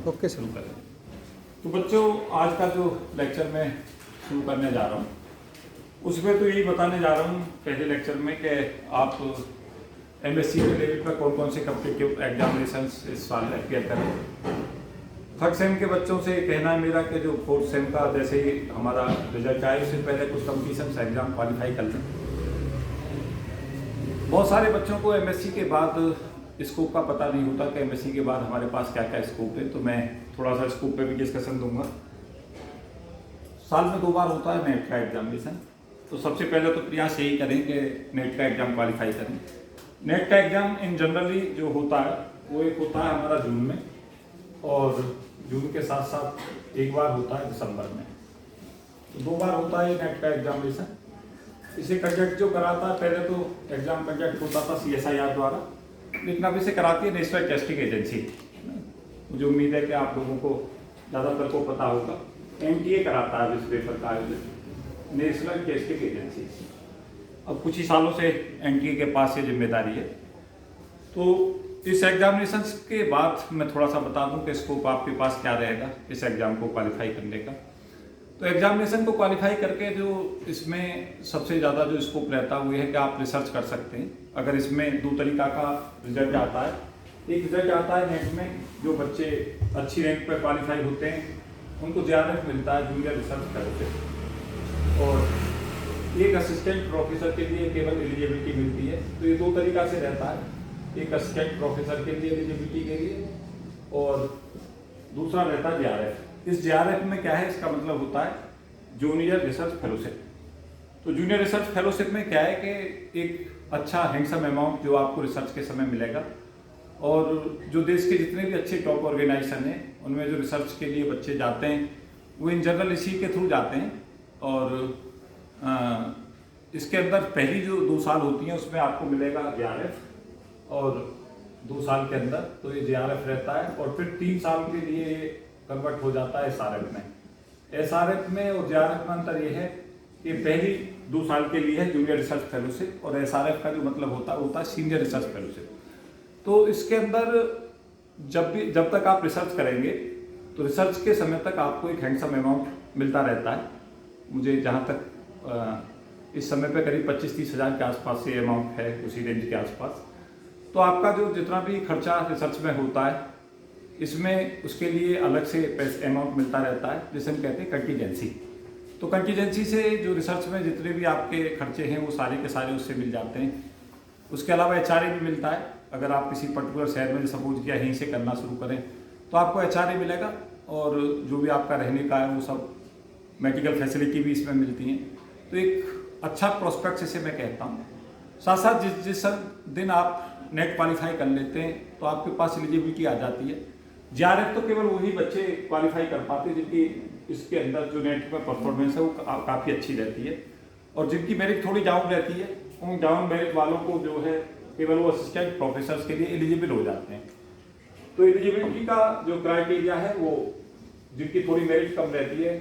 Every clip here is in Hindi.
ओके शुरू सर। करें। तो बच्चों, आज का जो लेक्चर मैं शुरू करने जा रहा हूँ उसमें तो यही बताने जा रहा हूँ पहले लेक्चर में कि आप एमएससी के लेवल पर कौन कौन से कॉम्पिटिटिव एग्जामिनेशंस इस साल अपियर करें। थर्ड सेम के बच्चों से कहना है मेरा कि जो फोर्थ सेम का जैसे ही हमारा रिजल्ट आए उससे पहले कुछ कॉम्पिटिशन एग्जाम क्वालिफाई कर लें। बहुत सारे बच्चों को एमएससी के बाद स्कोप का पता नहीं होता कि एमएससी के बाद हमारे पास क्या क्या स्कोप है, तो मैं थोड़ा सा स्कोप पे भी डिस्कशन दूंगा। साल में 2 बार होता है नेट का एग्जामिनेशन, तो सबसे पहले तो प्रयास यही करें कि नेट का एग्जाम क्वालिफाई करें। नेट का एग्जाम इन जनरली जो होता है वो एक होता है हमारा जून में, और जून के साथ साथ एक बार होता है दिसंबर में, तो 2 बार होता है नेट का एग्जामिनेशन। इसे कंडक्ट जो कराता है, पहले तो एग्जाम कंडक्ट होता था CSIR द्वारा, लेकिन अब इसे कराती है नेशनल टेस्टिंग एजेंसी। मुझे उम्मीद है कि आप लोगों को ज़्यादातर को पता होगा, NTA कराता है इस पेपर का आयोजन, नेशनल टेस्टिंग एजेंसी। अब कुछ ही सालों से NTA के पास ये जिम्मेदारी है। तो इस एग्जामिनेशन के बाद मैं थोड़ा सा बता दूं कि स्कोप आपके पास क्या रहेगा इस एग्जाम को क्वालिफाई करने का। तो एग्जामिनेशन को क्वालिफाई करके जो इसमें सबसे ज़्यादा जो स्कोप रहता है वो ये है कि आप रिसर्च कर सकते हैं। अगर इसमें 2 तरीका का रिजल्ट आता है। एक रिजल्ट आता है नेट में, जो बच्चे अच्छी रैंक पर क्वालिफाई होते हैं उनको JRF मिलता है, जूनियर रिसर्च फेलोशिप, और एक असिस्टेंट प्रोफेसर के लिए केवल एलिजिबिलिटी मिलती है। तो ये 2 तरीका से रहता है, एक असिस्टेंट प्रोफेसर के लिए एलिजिबिलिटी के लिए, और दूसरा रहता है JRF। इस JRF में क्या है, इसका मतलब होता है जूनियर रिसर्च फेलोशिप। तो जूनियर रिसर्च फेलोशिप में क्या है कि एक अच्छा हैंडसम अमाउंट जो आपको रिसर्च के समय मिलेगा, और जो देश के जितने भी अच्छे टॉप ऑर्गेनाइजेशन हैं उनमें जो रिसर्च के लिए बच्चे जाते हैं वो इन जनरल इसी के थ्रू जाते हैं। और इसके अंदर पहली जो 2 साल होती हैं उसमें आपको मिलेगा JRF, और 2 साल के अंदर तो ये JRF रहता है, और फिर 3 साल के लिए कन्वर्ट हो जाता है SRF में। SRF में और JRF में अंतर ये है कि पहली 2 साल के लिए है जूनियर रिसर्च फेलोशिप, और SRF का जो मतलब होता है सीनियर रिसर्च फेलोशिप। तो इसके अंदर जब तक आप रिसर्च करेंगे तो रिसर्च के समय तक आपको एक हैंडसम अमाउंट मिलता रहता है। मुझे जहाँ तक इस समय पे करीब 25-30 हज़ार के आसपास से अमाउंट है, उसी रेंज के आसपास। तो आपका जो जितना भी खर्चा रिसर्च में होता है इसमें उसके लिए अलग से पैसे अमाउंट मिलता रहता है, जिसे हम कहते हैं कंटीजेंसी। तो कंटीजेंसी से जो रिसर्च में जितने भी आपके खर्चे हैं वो सारे के सारे उससे मिल जाते हैं। उसके अलावा HRA भी मिलता है। अगर आप किसी पर्टिकुलर शहर में सपोज किया यहीं से करना शुरू करें तो आपको HRA मिलेगा, और जो भी आपका रहने का है वो सब मेडिकल फैसिलिटी भी इसमें मिलती हैं। तो एक अच्छा प्रोस्पेक्ट इसे मैं कहता हूँ। साथ साथ जिस दिन आप नेट क्वालिफाई कर लेते हैं तो आपके पास एलिजिबिलिटी आ जाती है। JRF तो केवल वही बच्चे क्वालिफाई कर पाते हैं जिनकी इसके अंदर जो नेट पर परफॉर्मेंस है वो काफ़ी अच्छी रहती है, और जिनकी मेरिट थोड़ी डाउन रहती है उन डाउन मेरिट वालों को जो है केवल वो असिस्टेंट प्रोफेसर्स के लिए एलिजिबल हो जाते हैं। तो एलिजिबिलिटी का जो क्राइटेरिया है वो जिनकी थोड़ी मेरिट कम रहती है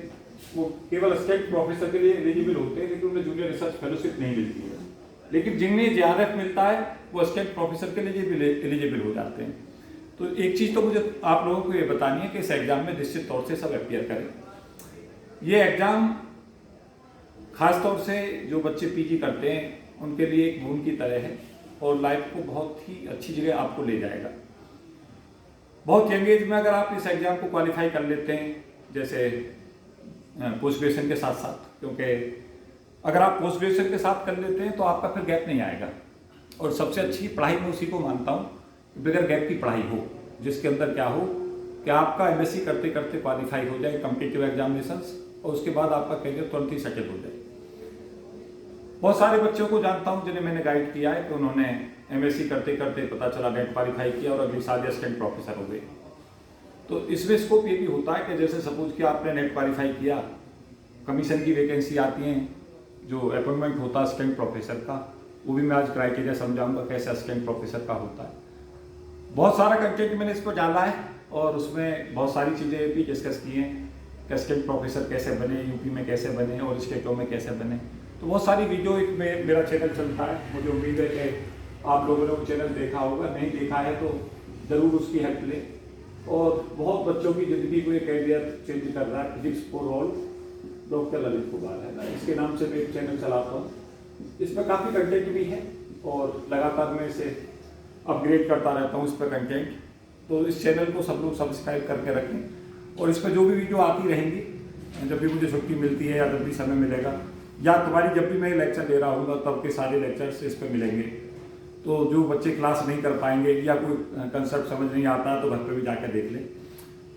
वो केवल असिस्टेंट प्रोफेसर के लिए एलिजिबल होते हैं, लेकिन उन्हें जूनियर रिसर्च फेलोशिप नहीं मिलती है। लेकिन जिनमें JRF मिलता है वो असिस्टेंट प्रोफेसर के लिए एलिजिबल हो जाते हैं। तो एक चीज़ तो मुझे आप लोगों को ये बतानी है कि इस एग्ज़ाम में निश्चित तौर से सब अपियर करें। ये एग्ज़ाम खास तौर से जो बच्चे PG करते हैं उनके लिए एक मून की तरह है, और लाइफ को बहुत ही अच्छी जगह आपको ले जाएगा। बहुत यंग एज में अगर आप इस एग्ज़ाम को क्वालिफाई कर लेते हैं, जैसे पोस्ट ग्रेजुएशन के साथ साथ, क्योंकि अगर आप पोस्ट ग्रेजुएशन के साथ कर लेते हैं तो आपका फिर गैप नहीं आएगा। और सबसे अच्छी पढ़ाई मैं उसी को मानता हूँ बगैर गैप की पढ़ाई हो, जिसके अंदर क्या हो कि आपका MSc करते करते क्वालिफाई हो जाए कॉम्पिटिटिव एग्जामिनेशंस, और उसके बाद आपका करियर तुरंत ही सेटल हो जाए। बहुत सारे बच्चों को जानता हूँ जिन्हें मैंने गाइड किया है कि उन्होंने MSc करते करते पता चला नेट क्वालिफाई किया और अगले साल असिस्टेंट प्रोफेसर हो गए। तो इसमें स्कोप ये भी होता है कि जैसे सपोज कि आपने नेट क्वालिफाई किया, कमीशन की वैकेंसी आती हैं, जो अपॉइंटमेंट होता है असिस्टेंट प्रोफेसर का, वो भी मैं आज क्राइटेरिया समझाऊंगा कैसे असिस्टेंट प्रोफेसर का होता है। बहुत सारा कंटेंट मैंने इस पर डाला है, और उसमें बहुत सारी चीज़ें भी डिस्कस की हैं कि असिस्टेंट प्रोफेसर कैसे बने, यूपी में कैसे बने और स्टेटों में कैसे बने। तो बहुत सारी वीडियो एक मेरा चैनल चलता है, मुझे उम्मीद है कि आप लोगों ने वो चैनल देखा होगा, नहीं देखा है तो ज़रूर उसकी हेल्प लें। और बहुत बच्चों की ज़िंदगी को एक कैरियर चेंज कर रहा है। Physics for all, doctor Lalit Kumar है ना, इसके नाम से मैं एक चैनल चलाता हूँ। इसमें काफ़ी कंटेंट भी है और लगातार मैं इसे अपग्रेड करता रहता हूँ इस पर कंटेंट। तो इस चैनल को सब लोग सब्सक्राइब करके रखें और इस पर जो भी वीडियो आती रहेंगी, जब भी मुझे छुट्टी मिलती है या जब भी समय मिलेगा, या तुम्हारी जब भी मैं लेक्चर दे रहा हूँ तब के सारे लेक्चर्स इस पर मिलेंगे। तो जो बच्चे क्लास नहीं कर पाएंगे या कोई कंसेप्ट समझ नहीं आता तो घर पे भी जाकर देख लें।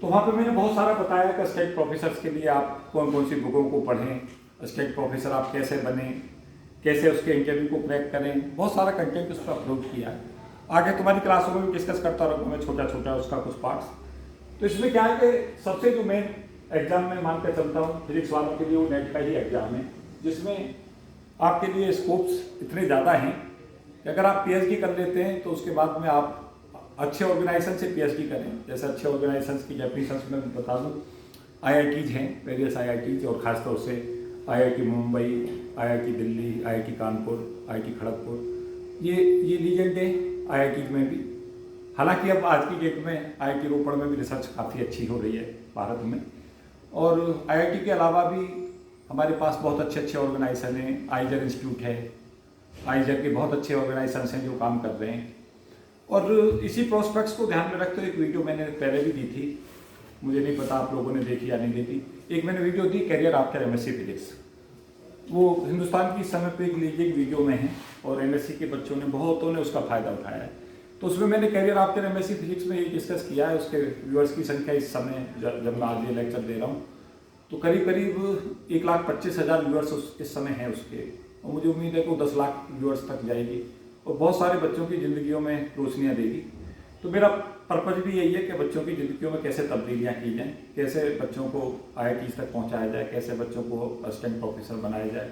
तो वहाँ पे मैंने बहुत सारा बताया कि स्टेट प्रोफेसर्स के लिए आप कौन कौन सी बुकों को पढ़ें, स्टेट प्रोफेसर आप कैसे बने, कैसे उसके इंटरव्यू को क्रैक करें। बहुत सारा कंटेंट उस पर अपलोड किया है। आगे तुम्हारी क्लासों में भी डिस्कस करता रहूँगा मैं छोटा छोटा उसका कुछ पार्ट्स। तो इसमें क्या है कि सबसे जो मेन एग्जाम में मान कर चलता हूँ फिजिक्स वालों के लिए, वो नेट का ही एग्जाम है, जिसमें आपके लिए स्कोप्स इतने ज़्यादा हैं कि अगर आप पीएचडी कर लेते हैं तो उसके बाद में आप अच्छे ऑर्गेनाइजेशन से पीएचडी करें। जैसे अच्छे ऑर्गेनाइजेशन की डेफिनेशन में बता दूं, आईआईटीज हैं, वेरियस आईआईटीज, और खासतौर से IIT Mumbai, IIT Delhi, IIT Kanpur, IIT Kharagpur, ये लीजेंड है आईआईटीज में भी। हालांकि अब आज की डेट में आईआईटी रोपड़ में भी रिसर्च काफ़ी अच्छी हो रही है भारत में। और आईआईटी के अलावा भी हमारे पास बहुत अच्छे अच्छे ऑर्गेनाइजेशन हैं। आइजर इंस्टीट्यूट है, आइजर के बहुत अच्छे ऑर्गेनाइजेशन हैं जो काम कर रहे हैं। और इसी प्रोस्पेक्ट्स को ध्यान में रखते हुए एक वीडियो मैंने पहले भी दी थी, मुझे नहीं पता आप लोगों ने देखी या नहीं देखी। एक मैंने वीडियो दी कैरियर आफ्टर एमएससी फिजिक्स, वो हिंदुस्तान की इस समय पे एक लीडिंग वीडियो में है और एमएससी के बच्चों ने, बहुतों ने उसका फ़ायदा उठाया है। तो उसमें मैंने कैरियर आफ्टर एमएससी फिजिक्स में ये डिस्कस किया है। उसके व्यूअर्स की संख्या इस समय, जब मैं आज ये लेक्चर दे रहा हूँ, तो करीब करीब 1,25,000 व्यूअर्स इस समय हैं उसके। और मुझे उम्मीद है कि वो 10 लाख व्यूअर्स तक जाएगी और बहुत सारे बच्चों की ज़िंदगियों में रोशनियाँ देगी। तो मेरा पर्पज़ भी यही है कि बच्चों की ज़िंदगियों में कैसे तब्दीलियाँ की जाएँ, कैसे बच्चों को आईआईटी तक पहुँचाया जाए, कैसे बच्चों को असिस्टेंट प्रोफेसर बनाया जाए,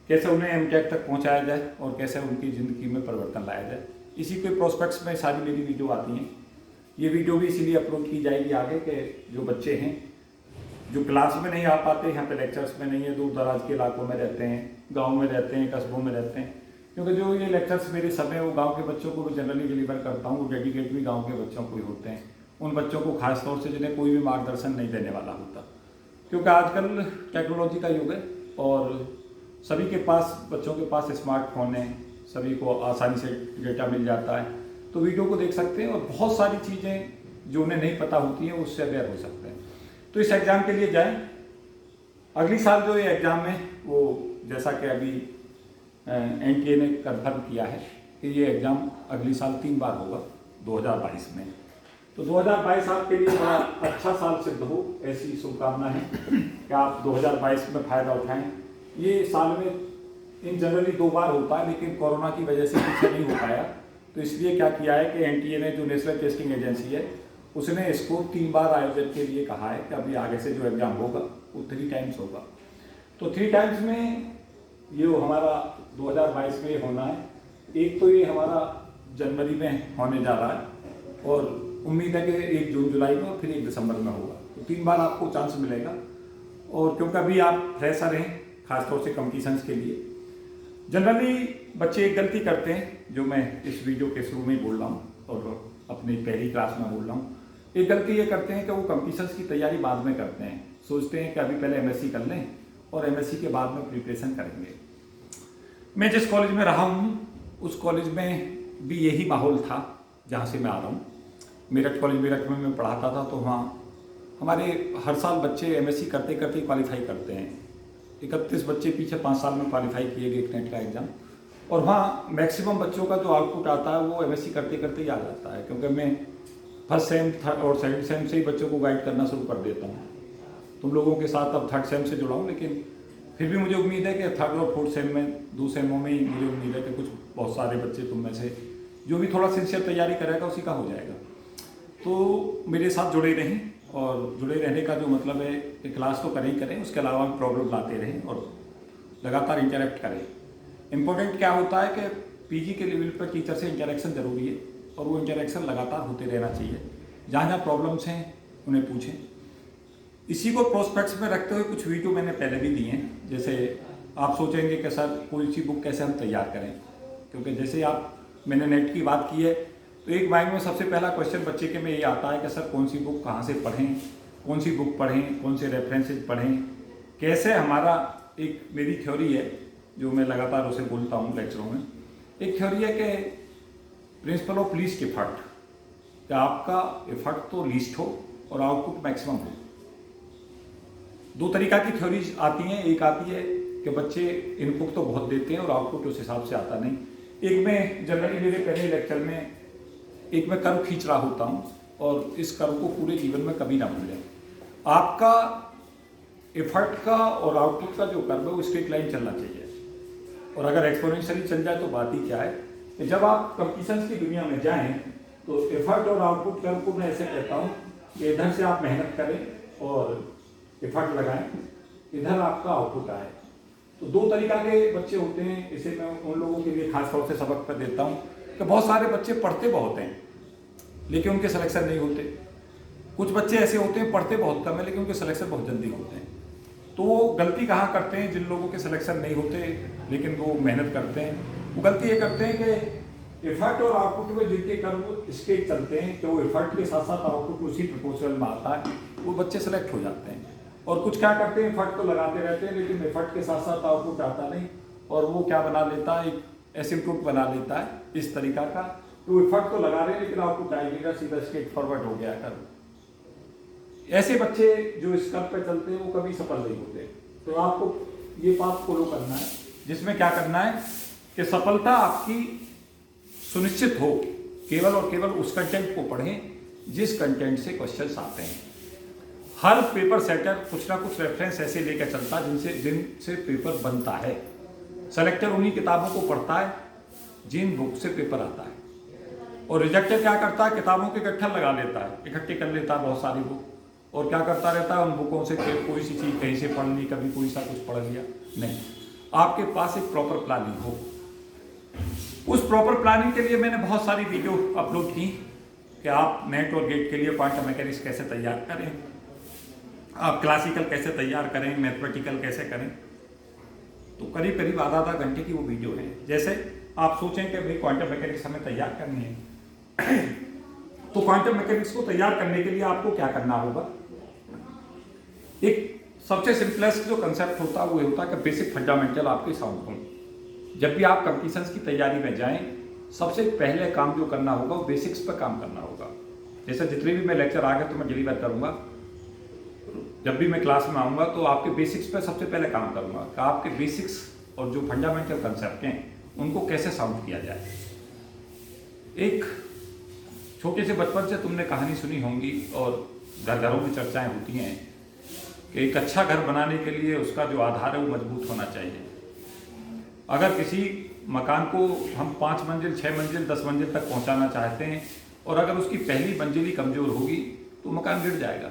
कैसे उन्हें एमटेक तक पहुँचाया जाए और कैसे उनकी ज़िंदगी में परिवर्तन लाया जाए। इसी के प्रोस्पेक्ट्स में सारी मेरी वीडियो आती हैं। ये वीडियो भी इसीलिए अपलोड की जाएगी आगे कि जो बच्चे हैं जो क्लास में नहीं आ पाते, यहाँ पे लेक्चर्स में नहीं है, दूर दराज के इलाकों में रहते हैं, गाँव में रहते हैं, कस्बों में रहते हैं, क्योंकि जो ये लेक्चर्स मेरे समय वो गांव के बच्चों को भी जनरली डिलीवर करता हूँ, वो डेडिकेट भी गांव के बच्चों को ही होते हैं। उन बच्चों को खास तौर से जिन्हें कोई भी मार्गदर्शन नहीं देने वाला होता, क्योंकि आजकल टेक्नोलॉजी का युग है और सभी के पास, बच्चों के पास स्मार्टफोन है, सभी को आसानी से डेटा मिल जाता है, तो वीडियो को देख सकते हैं और बहुत सारी चीज़ें जो उन्हें नहीं पता होती हैं उससे अवेयर हो सकते हैं। तो इस एग्ज़ाम के लिए जाएँ। अगली साल जो ये एग्ज़ाम है वो, जैसा कि अभी एनटीए ने कन्फर्म किया है कि ये एग्ज़ाम अगली साल 3 बार होगा 2022 में। तो 2022 आपके लिए बड़ा अच्छा साल सिद्ध हो, ऐसी शुभकामना है कि आप 2022 में फ़ायदा उठाएं। ये साल में इन जनरली 2 बार होता है, लेकिन कोरोना की वजह से पीछे नहीं हो पाया। तो इसलिए क्या किया है कि एनटीए ने, जो नेशनल टेस्टिंग एजेंसी है, उसने इसको 3 बार आयोजन के लिए कहा है कि अभी आगे से जो एग्ज़ाम होगा वो 3 टाइम्स होगा। तो 3 टाइम्स में ये हमारा 2022 में होना है। एक तो ये हमारा जनवरी में होने जा रहा है और उम्मीद है कि 1 जून जुलाई में और फिर 1 दिसंबर में होगा। तो 3 बार आपको चांस मिलेगा। और क्योंकि अभी आप फ्रेशर हैं, खासतौर से कॉम्पिटिशन्स के लिए, जनरली बच्चे एक गलती करते हैं जो मैं इस वीडियो के शुरू में बोल रहा हूँ और अपनी पहली क्लास में बोल रहा हूँ। एक गलती ये करते हैं कि वो कॉम्पिटिशन्स की तैयारी बाद में करते हैं, सोचते हैं कि अभी पहले एमएससी कर लें और एमएससी के बाद में प्रिपरेशन करेंगे। मैं जिस कॉलेज में रहा हूँ उस कॉलेज में भी यही माहौल था जहाँ से मैं आ रहा हूँ। मेरठ कॉलेज, मेरठ में मैं पढ़ाता था, तो वहाँ हमारे हर साल बच्चे एमएससी करते करते क्वालिफाई करते हैं। 31 बच्चे पीछे 5 साल में क्वालिफाई किए गए नेट का एग्ज़ाम, और वहाँ मैक्सिमम बच्चों का जो आउटपुट आता है वो एमएससी करते करते ही आ जाता है, क्योंकि मैं फर्स्ट सेम, थर्ड और सेकंड सेम से ही बच्चों को गाइड करना शुरू कर देता हूँ। तुम लोगों के साथ अब थर्ड सेम से जुड़ा हूँ, लेकिन फिर भी मुझे उम्मीद है कि थर्ड और फोर्थ सेम में, 2 सेमों में ही मुझे उम्मीद है कि कुछ बहुत सारे बच्चे तुम में से जो भी थोड़ा सिंसियर तैयारी करेगा उसी का हो जाएगा। तो मेरे साथ जुड़े रहें, और जुड़े रहने का जो मतलब है कि क्लास तो करें ही करें, उसके अलावा प्रॉब्लम लाते रहें और लगातार इंटरेक्ट करें। इम्पोर्टेंट क्या होता है कि पीजी के लेवल पर टीचर से इंटरेक्शन ज़रूरी है और वो इंटरेक्शन लगातार होते रहना चाहिए। जहाँ जहाँ प्रॉब्लम्स हैं उन्हें पूछें। इसी को प्रोस्पेक्ट्स में रखते हुए कुछ वीडियो मैंने पहले भी दिए हैं। जैसे आप सोचेंगे कि सर कोई सी बुक कैसे हम तैयार करें, क्योंकि जैसे मैंने नेट की बात की है तो एक माइंड में सबसे पहला क्वेश्चन बच्चे के में ये आता है कि सर कौन सी बुक कहाँ से पढ़ें, कौन सी बुक पढ़ें, कौन से रेफरेंसेज पढ़ें, कैसे हमारा एक मेरी थ्योरी है जो मैं लगातार उसे बोलता हूँ लेक्चरों में। एक थ्योरी है कि प्रिंसिपल ऑफ लीस्ट इफर्ट, कि आपका इफर्ट तो लीस्ट हो और आउटपुट मैक्सिमम हो। दो तरीका की थ्योरीज आती हैं। एक आती है कि बच्चे इनपुट तो बहुत देते हैं और आउटपुट उस हिसाब से आता नहीं। एक में जनरली मेरे पहले लेक्चर में एक मैं कर्व खींच रहा होता हूँ और इस कर्व को पूरे जीवन में कभी ना भूलें। आपका एफर्ट का और आउटपुट का जो कर्व है वो स्ट्रेट लाइन चलना चाहिए, और अगर एक्सपोनेंशियली चल जाए तो बात ही क्या है कि जब आप कंपटीशंस की दुनिया में जाएं तो एफर्ट और आउटपुट कर्व को मैं ऐसे कहता हूँ कि इधर से आप मेहनत करें और एफर्ट लगाएं, इधर आपका आउटपुट आए। तो दो तरीका के बच्चे होते हैं। इसे मैं उन लोगों के लिए खास तौर से सबक पर देता हूँ कि बहुत सारे बच्चे पढ़ते बहुत हैं लेकिन उनके सिलेक्शन नहीं होते। कुछ बच्चे ऐसे होते हैं पढ़ते बहुत कम है लेकिन उनके सिलेक्शन बहुत जल्दी होते हैं। तो वो गलती कहाँ करते हैं? जिन लोगों के सिलेक्शन नहीं होते लेकिन वो मेहनत करते हैं, वो गलती ये करते हैं कि एफर्ट और आउटपुट में जिनके कर्व स्ट्रेट चलते हैं कि वो एफर्ट के साथ साथ आउटपुट उसी प्रोपोर्शनल में आता है, वो बच्चे सेलेक्ट हो जाते हैं। और कुछ क्या करते हैं, एफर्ट तो लगाते रहते हैं लेकिन एफर्ट के साथ साथ आउटपुट आता नहीं, और वो क्या बना लेता है, एक एसिम्प्टोट बना लेता है इस तरीका का। तो एफर्ट तो लगा रहे हैं लेकिन आउटपुट आएगा सीधा स्ट्रेट फॉरवर्ड हो गया कर्व। ऐसे बच्चे जो इस कर्व पे चलते हैं वो कभी सफल नहीं होते। तो आपको ये बात फॉलो करना है जिसमें क्या करना है कि सफलता आपकी सुनिश्चित हो, केवल और केवल उस कंटेंट को पढ़ें जिस कंटेंट से क्वेश्चंस आते हैं। हर पेपर सेटर कुछ ना कुछ रेफरेंस ऐसे लेकर चलता है जिनसे पेपर बनता है। सेलेक्टर उन्हीं किताबों को पढ़ता है जिन बुक से पेपर आता है, और रिजेक्टर क्या करता है, किताबों के गट्ठर लगा लेता है, इकट्ठे कर लेता है बहुत सारी बुक, और क्या करता रहता है उन बुकों से कोई सी चीज़ कहीं से पढ़ ली, कभी कोई सा कुछ पढ़ लिया। नहीं, आपके पास एक प्रॉपर प्लानिंग हो। उस प्रॉपर प्लानिंग के लिए मैंने बहुत सारी वीडियो अपलोड की कि आप नेट और गेट के लिए क्वांटम मैकेनिक्स कैसे तैयार करें, आप क्लासिकल कैसे तैयार करें, मैथमेटिकल कैसे करें। तो करीब करीब आधा घंटे की वो वीडियो है। जैसे आप सोचें कि भाई क्वांटम मैकेनिक्स हमें तैयार करनी है तो क्वांटम मैकेनिक्स को तैयार करने के लिए आपको क्या करना होगा। एक सबसे सिंपलेस्ट जो कंसेप्ट होता है वो ये होता है कि बेसिक फंडामेंटल आपके साउंड हो। जब भी आप कंपटीशंस की तैयारी में जाएं, सबसे पहले काम जो करना होगा वो बेसिक्स पर काम करना होगा। जैसे जितने भी मैं लेक्चर आ गए तो मैं डिलीवर करूंगा, जब भी मैं क्लास में आऊँगा तो आपके बेसिक्स पे सबसे पहले काम करूँगा कि आपके बेसिक्स और जो फंडामेंटल कंसेप्ट हैं उनको कैसे साउंड किया जाए। एक छोटे से बचपन से तुमने कहानी सुनी होंगी और घरों में चर्चाएं होती हैं कि एक अच्छा घर बनाने के लिए उसका जो आधार है वो मजबूत होना चाहिए। अगर किसी मकान को हम 5 मंजिल, 6 मंजिल, 10 मंजिल तक पहुंचाना चाहते हैं और अगर उसकी पहली मंजिल ही कमज़ोर होगी तो मकान गिर जाएगा।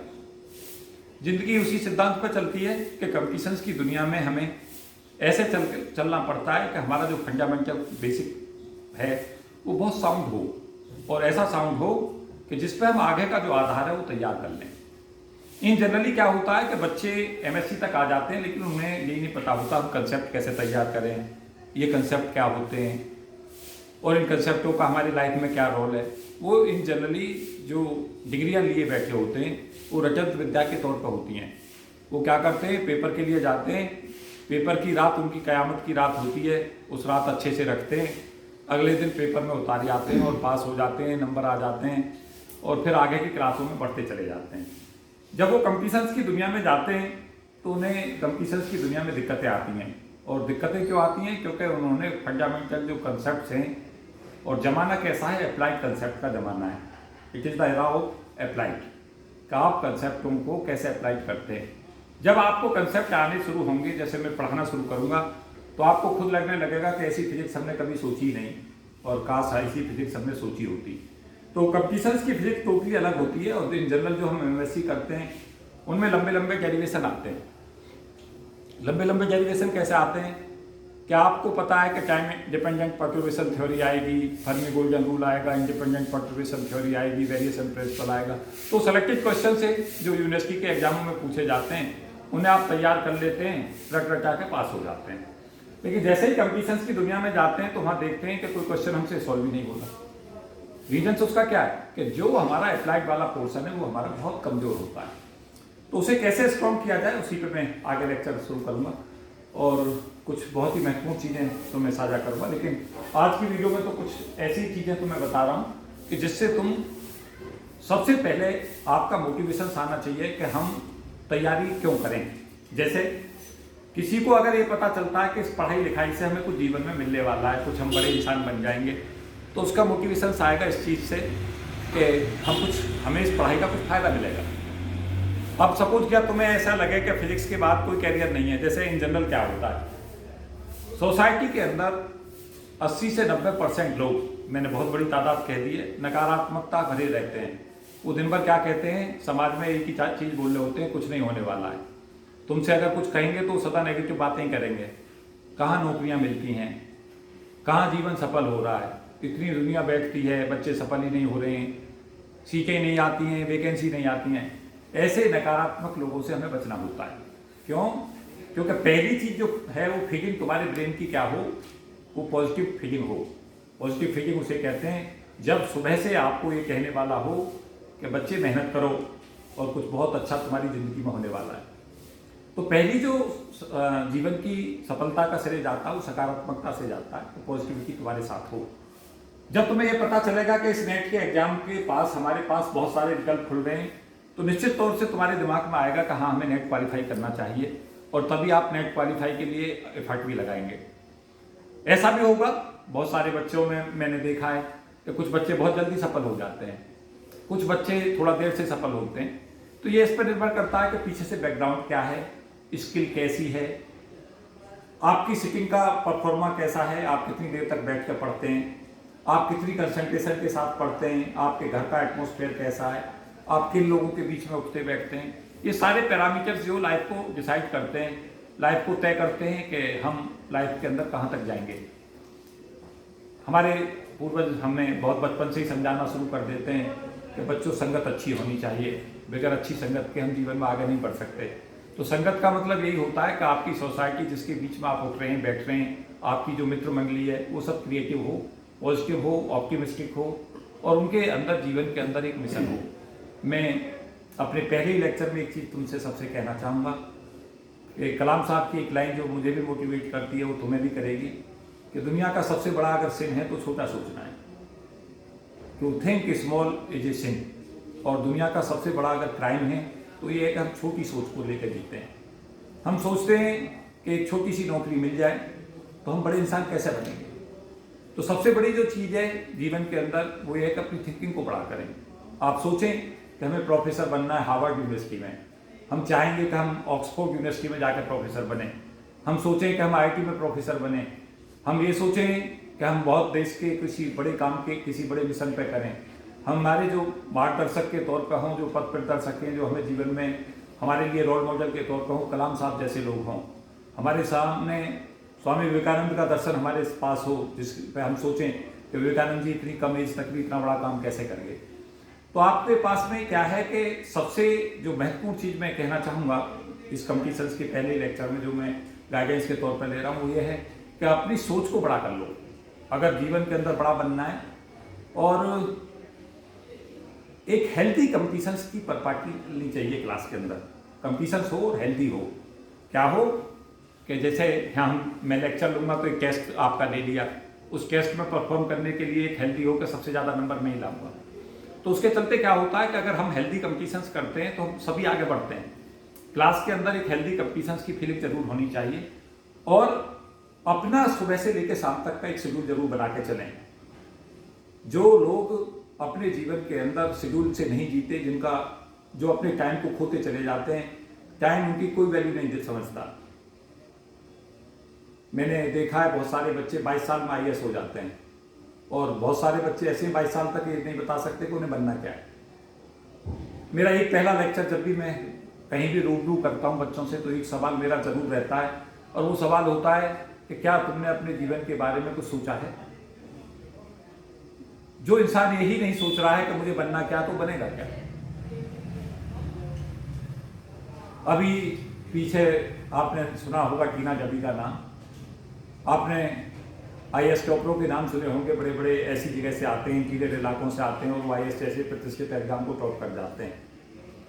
जिंदगी उसी सिद्धांत पर चलती है कि कंपटीशंस की दुनिया में हमें ऐसे चलना पड़ता है कि हमारा जो फंडामेंटल बेसिक है वो बहुत साउंड हो, और ऐसा साउंड हो कि जिस पे हम आगे का जो आधार है वो तैयार कर लें। इन जनरली क्या होता है कि बच्चे एमएससी तक आ जाते हैं लेकिन उन्हें यही नहीं पता होता हम कंसेप्ट कैसे तैयार करें, ये कंसेप्ट क्या होते हैं और इन कंसेप्टों का हमारी लाइफ में क्या रोल है। वो इन जनरली जो डिग्रियां लिए बैठे होते हैं वो रजत विद्या के तौर पर होती हैं। वो क्या करते हैं, पेपर के लिए जाते हैं, पेपर की रात उनकी कयामत की रात होती है, उस रात अच्छे से रखते हैं, अगले दिन पेपर में उतार जाते हैं और पास हो जाते हैं, नंबर आ जाते हैं और फिर आगे की क्लासों में बढ़ते चले जाते हैं। जब वो कंपटीशंस की दुनिया में जाते हैं तो उन्हें कंपटीशंस की दुनिया में दिक्कतें आती हैं। और दिक्कतें क्यों आती हैं? क्योंकि उन्होंने फंडामेंटल जो कंसेप्ट हैं, और ज़माना कैसा है, अप्लाइड कंसेप्ट का ज़माना है। It is the era of applied, का आप कंसेप्टों को कैसे अप्लाइड करते हैं। जब आपको कंसेप्ट आने शुरू होंगे, जैसे मैं पढ़ाना शुरू करूँगा तो आपको खुद लगने लगेगा कि ऐसी फिजिक्स हमने कभी सोची ही नहीं, और काश ऐसी फिजिक्स हमने सोची होती। तो कंपटीशंस की फिजिक्स टोटली अलग होती है। और इन जनरल जो हम एमएससी करते हैं उनमें लंबे लंबे डेरिवेशन आते हैं। लंबे लंबे डेरिवेशन कैसे आते हैं? क्या आपको पता है कि टाइम डिपेंडेंट परटर्बेशन थ्योरी आएगी, फर्मी गोल्डन रूल आएगा, इंडिपेंडेंट परटर्बेशन थ्योरी आएगी, वेरिएशन प्रिंसिपल आएगा। तो सेलेक्टेड क्वेश्चन से जो यूनिवर्सिटी के एग्जामों में पूछे जाते हैं उन्हें आप तैयार कर लेते हैं, रट रटा के पास हो जाते हैं। लेकिन जैसे ही कंपटीशंस की दुनिया में जाते हैं तो वहाँ देखते हैं कि कोई क्वेश्चन हमसे सॉल्व ही नहीं होता। रीजन उसका क्या है कि जो हमारा अप्लाइड वाला पोर्शन है वो हमारा बहुत कमजोर होता है। तो उसे कैसे स्ट्रॉन्ग किया जाए उसी पे मैं आगे लेक्चर शुरू करूँगा और कुछ बहुत ही महत्वपूर्ण चीज़ें तो मैं साझा करूँगा। लेकिन आज की वीडियो में तो कुछ ऐसी चीज़ें तो मैं बता रहा हूँ कि जिससे तुम सबसे पहले आपका मोटिवेशन आना चाहिए कि हम तैयारी क्यों करें। जैसे किसी को अगर ये पता चलता है कि इस पढ़ाई लिखाई से हमें कुछ जीवन में मिलने वाला है, कुछ हम बड़े इंसान बन जाएंगे, तो उसका मोटिवेशन आएगा इस चीज़ से कि हमें इस पढ़ाई का कुछ फायदा मिलेगा। अब सपोज क्या तुम्हें ऐसा लगे कि फिजिक्स के बाद कोई कैरियर नहीं है, जैसे इन जनरल क्या होता है सोसाइटी के अंदर 80 से 90% लोग, मैंने बहुत बड़ी तादाद कह दी है, नकारात्मकता भरे रहते हैं। वो दिन भर क्या कहते हैं, समाज में एक ही चीज़ बोल रहे होते हैं, कुछ नहीं होने वाला है। तुमसे अगर कुछ कहेंगे तो सदा नेगेटिव बातें ही करेंगे। कहाँ नौकरियाँ मिलती हैं, कहाँ जीवन सफल हो रहा है, इतनी दुनिया बैठती है, बच्चे सफल ही नहीं हो रहे हैं, सीटें नहीं आती हैं, वैकेंसी नहीं आती हैं। ऐसे नकारात्मक लोगों से हमें बचना होता है। क्यों? क्योंकि पहली चीज़ जो है वो फीलिंग तुम्हारे ब्रेन की क्या हो, वो पॉजिटिव फीलिंग हो। पॉजिटिव फीलिंग उसे कहते हैं जब सुबह से आपको ये कहने वाला हो कि बच्चे मेहनत करो और कुछ बहुत अच्छा तुम्हारी ज़िंदगी में होने वाला है। तो पहली जो जीवन की सफलता का श्रेय जाता है वो सकारात्मकता से जाता है। तो पॉजिटिविटी तुम्हारे साथ हो। जब तुम्हें ये पता चलेगा कि इस नेट के एग्जाम के पास हमारे पास बहुत सारे विकल्प खुल रहे हैं, तो निश्चित तौर से तुम्हारे दिमाग में आएगा कि हाँ हमें नेट क्वालिफाई करना चाहिए, और तभी आप नेट क्वालिफाई के लिए एफर्ट भी लगाएंगे। ऐसा भी होगा, बहुत सारे बच्चों में मैंने देखा है कि कुछ बच्चे बहुत जल्दी सफल हो जाते हैं, कुछ बच्चे थोड़ा देर से सफल होते हैं। तो ये इस पर निर्भर करता है कि पीछे से बैकग्राउंड क्या है, स्किल कैसी है, आपकी सिटिंग का परफॉर्मा कैसा है, आप कितनी देर तक बैठ कर पढ़ते हैं, आप कितनी कंसंट्रेशन के साथ पढ़ते हैं, आपके घर का एटमॉस्फेयर कैसा है, आप किन लोगों के बीच में उठते बैठते हैं। ये सारे पैरामीटर्स जो लाइफ को डिसाइड करते हैं, लाइफ को तय करते हैं कि हम लाइफ के अंदर कहाँ तक जाएंगे। हमारे पूर्वज हमें बहुत बचपन से ही समझाना शुरू कर देते हैं कि बच्चों संगत अच्छी होनी चाहिए, बगैर अच्छी संगत के हम जीवन में आगे नहीं बढ़ सकते। तो संगत का मतलब यही होता है कि आपकी सोसाइटी जिसके बीच में आप उठ रहे हैं, बैठ रहे हैं, आपकी जो मित्र मंडली है वो सब क्रिएटिव हो, पॉजिटिव हो, ऑप्टिमिस्टिक हो, और उनके अंदर जीवन के अंदर एक मिशन हो। मैं अपने पहले ही लेक्चर में एक चीज़ तुमसे सबसे कहना चाहूँगा कि कलाम साहब की एक लाइन जो मुझे भी मोटिवेट करती है वो तुम्हें भी करेगी कि दुनिया का सबसे बड़ा अगर सिन है तो छोटा सोचना है। To think small is a sin. और दुनिया का सबसे बड़ा अगर क्राइम है तो ये है कि हम छोटी सोच को लेकर जीते हैं। हम सोचते हैं कि एक छोटी सी नौकरी मिल जाए तो हम बड़े इंसान कैसे बनेंगे। तो सबसे बड़ी जो चीज़ है जीवन के अंदर वो ये है कि अपनी थिंकिंग को बड़ा करें। आप सोचें कि हमें प्रोफेसर बनना है हार्वर्ड यूनिवर्सिटी में, हम चाहेंगे कि हम ऑक्सफोर्ड यूनिवर्सिटी में जाकर प्रोफेसर बने। हम सोचें कि हम आईआईटी में प्रोफेसर बने। हम ये सोचें कि हम बहुत देश के किसी बड़े काम के किसी बड़े मिशन पे करें। हमारे जो मार्गदर्शक के तौर पर हों, जो पथ प्रदर्शक हैं, जो हमें जीवन में हमारे लिए रोल मॉडल के तौर पर हों, कलाम साहब जैसे लोग हों। हमारे सामने स्वामी विवेकानंद का दर्शन हमारे पास हो, जिस पे हम सोचें कि विवेकानंद जी इतनी कम एज तक भी इतना बड़ा काम कैसे करेंगे। तो आपके पास में क्या है कि सबसे जो महत्वपूर्ण चीज़ मैं कहना चाहूँगा इस कॉम्पिटिशन्स के पहले लेक्चर में जो मैं गाइडेंस के तौर पर ले रहा हूँ वो ये है कि अपनी सोच को बड़ा कर लो अगर जीवन के अंदर बड़ा बनना है। और एक हेल्दी कॉम्पिटिशन्स की परिपाटी लेनी चाहिए क्लास के अंदर। कॉम्पिटिशन्स हो और हेल्दी हो। क्या हो कि जैसे हम मैं लेक्चर लूँगा तो एक टेस्ट आपका ले लिया, उस टेस्ट में परफॉर्म करने के लिए एक हेल्दी हो कि सबसे ज़्यादा नंबर मैं ही लाऊंगा। तो उसके चलते क्या होता है कि अगर हम हेल्दी कॉम्पिटिशन्स करते हैं तो हम सभी आगे बढ़ते हैं। क्लास के अंदर एक हेल्दी कॉम्पिटिशन्स की फीलिंग जरूर होनी चाहिए और अपना सुबह से लेकर शाम तक का एक शेड्यूल जरूर बना के चलें। जो लोग अपने जीवन के अंदर शेड्यूल से नहीं जीते, जिनका जो अपने टाइम को खोते चले जाते हैं, टाइम उनकी कोई वैल्यू नहीं समझता। मैंने देखा है बहुत सारे बच्चे 22 साल में आईएएस हो जाते हैं और बहुत सारे बच्चे ऐसे 22 साल तक ये नहीं बता सकते कि उन्हें बनना क्या है। मेरा एक पहला लेक्चर जब भी मैं कहीं भी रूबरू करता हूँ बच्चों से तो एक सवाल मेरा जरूर रहता है और वो सवाल होता है कि क्या तुमने अपने जीवन के बारे में कुछ सोचा है। जो इंसान यही नहीं सोच रहा है कि मुझे बनना क्या तो बनेगा क्या। अभी पीछे आपने सुना होगा टीना जबी का नाम। आपने IAS टॉपरों के नाम सुने होंगे, बड़े बड़े ऐसी जगह से आते हैं, इंटीरियर इलाकों से आते हैं और वो IAS जैसे प्रतिष्ठित एग्जाम को टॉप कर जाते हैं।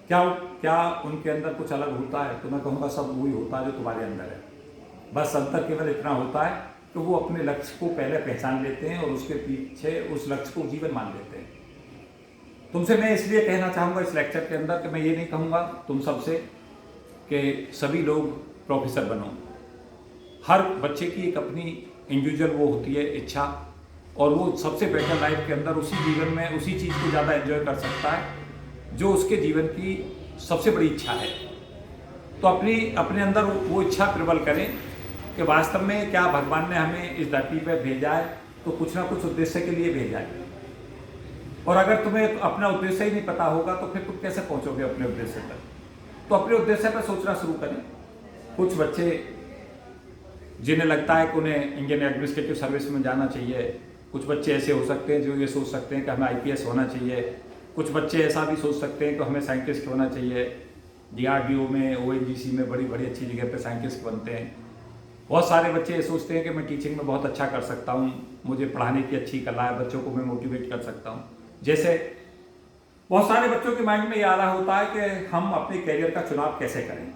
क्या उनके अंदर कुछ अलग होता है? तो मैं कहूँगा सब वही होता है जो तुम्हारे अंदर है। बस अंतर केवल इतना होता है कि वो अपने लक्ष्य को पहले पहचान लेते हैं और उसके पीछे उस लक्ष्य को जीवन मान लेते हैं। तुमसे मैं इसलिए कहना चाहूँगा इस लेक्चर के अंदर कि मैं ये नहीं कहूँगा तुम सबसे कि सभी लोग प्रोफेसर बनो। हर बच्चे की एक अपनी इंडिविजुअल वो होती है इच्छा, और वो सबसे बेटर लाइफ के अंदर उसी जीवन में उसी चीज़ को ज़्यादा एंजॉय कर सकता है जो उसके जीवन की सबसे बड़ी इच्छा है। तो अपने अंदर वो इच्छा प्रबल करें कि वास्तव में क्या भगवान ने हमें इस धरती पर भेजा है, तो कुछ ना कुछ उद्देश्य के लिए भेजा है। और अगर तुम्हें अपना उद्देश्य ही नहीं पता होगा तो फिर तुम कैसे पहुंचोगे अपने उद्देश्य तक? तो अपने उद्देश्य पर सोचना शुरू करें। कुछ बच्चे जिन्हें लगता है कि उन्हें इंडियन एडमिनिस्ट्रेटिव सर्विस में जाना चाहिए, कुछ बच्चे ऐसे हो सकते हैं जो ये सोच सकते हैं कि हमें IPS होना चाहिए, कुछ बच्चे ऐसा भी सोच सकते हैं कि हमें साइंटिस्ट होना चाहिए। DRDO में, ONGC में बड़ी बड़ी अच्छी जगह पे साइंटिस्ट बनते हैं। बहुत सारे बच्चे ये सोचते हैं कि मैं टीचिंग में बहुत अच्छा कर सकता हूँ, मुझे पढ़ाने की अच्छी कला है, बच्चों को मैं मोटिवेट कर सकता हूँ। जैसे बहुत सारे बच्चों के माइंड में ये आ रहा होता है कि हम अपने कैरियर का चुनाव कैसे करें।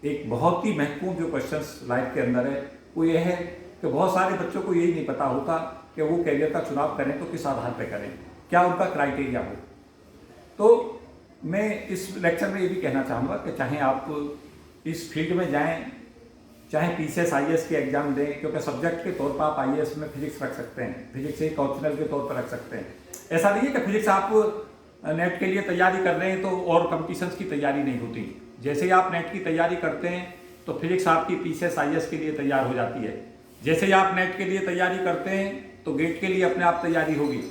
एक बहुत ही महत्वपूर्ण जो क्वेश्चन लाइफ के अंदर है वो ये है कि बहुत सारे बच्चों को यही नहीं पता होता कि वो कैरियर का चुनाव करें तो किस आधार पर करें, क्या उनका क्राइटेरिया हो। तो मैं इस लेक्चर में ये भी कहना चाहूँगा कि चाहे आप इस फील्ड में जाएं, चाहे PCS IAS के एग्जाम दें, क्योंकि सब्जेक्ट के तौर पर आप IAS में फिजिक्स रख सकते हैं, फिजिक्स एक ऑप्शनल के तौर पर रख सकते हैं। ऐसा नहीं है कि फिजिक्स आप नेट के लिए तैयारी कर रहे हैं तो और कॉम्पिटिशन्स की तैयारी नहीं होती। जैसे ही आप नेट की तैयारी करते हैं तो फिजिक्स आपकी PCS IAS के लिए तैयार हो जाती है। जैसे ही आप नेट के लिए तैयारी करते हैं तो गेट के लिए अपने आप तैयारी होगी।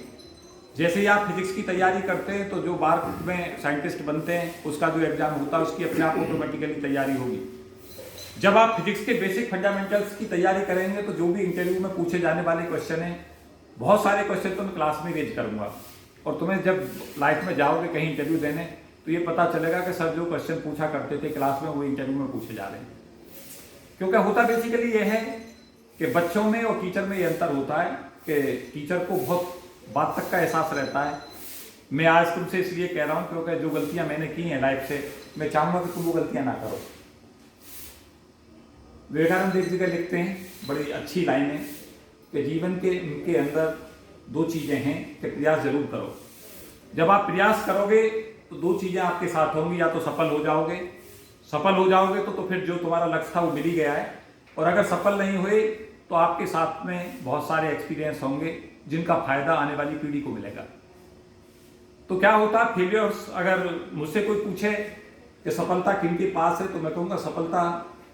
जैसे ही आप फिजिक्स की तैयारी करते हैं तो जो बार में साइंटिस्ट बनते हैं उसका जो एग्जाम होता है उसकी अपने आप ऑटोमेटिकली तैयारी होगी। जब आप फिजिक्स के बेसिक फंडामेंटल्स की तैयारी करेंगे तो जो भी इंटरव्यू में पूछे जाने वाले क्वेश्चन हैं, बहुत सारे क्वेश्चन तो मैं क्लास में रेज करूंगा, और तुम्हें जब लाइफ में जाओगे कहीं इंटरव्यू देने तो ये पता चलेगा कि सर जो क्वेश्चन पूछा करते थे क्लास में वो इंटरव्यू में पूछे जा रहे हैं। क्योंकि होता बेसिकली ये है कि बच्चों में और टीचर में ये अंतर होता है कि टीचर को बहुत बात तक का एहसास रहता है। मैं आज तुमसे इसलिए कह रहा हूँ क्योंकि जो गलतियां मैंने की हैं लाइफ से, मैं चाहूँगा कि तुम वो गलतियां ना करो। विवेकानंद एक जगह लिखते हैं बड़ी अच्छी लाइन है कि जीवन के अंदर दो चीज़ें हैं कि प्रयास जरूर करो। जब आप प्रयास करोगे तो दो चीज़ें आपके साथ होंगी, या तो सफल हो जाओगे तो फिर जो तुम्हारा लक्ष्य था वो मिल ही गया है, और अगर सफल नहीं हुए तो आपके साथ में बहुत सारे एक्सपीरियंस होंगे जिनका फायदा आने वाली पीढ़ी को मिलेगा। तो क्या होता है फेलियर्स, अगर मुझसे कोई पूछे कि सफलता किन के पास है तो मैं कहूँगा सफलता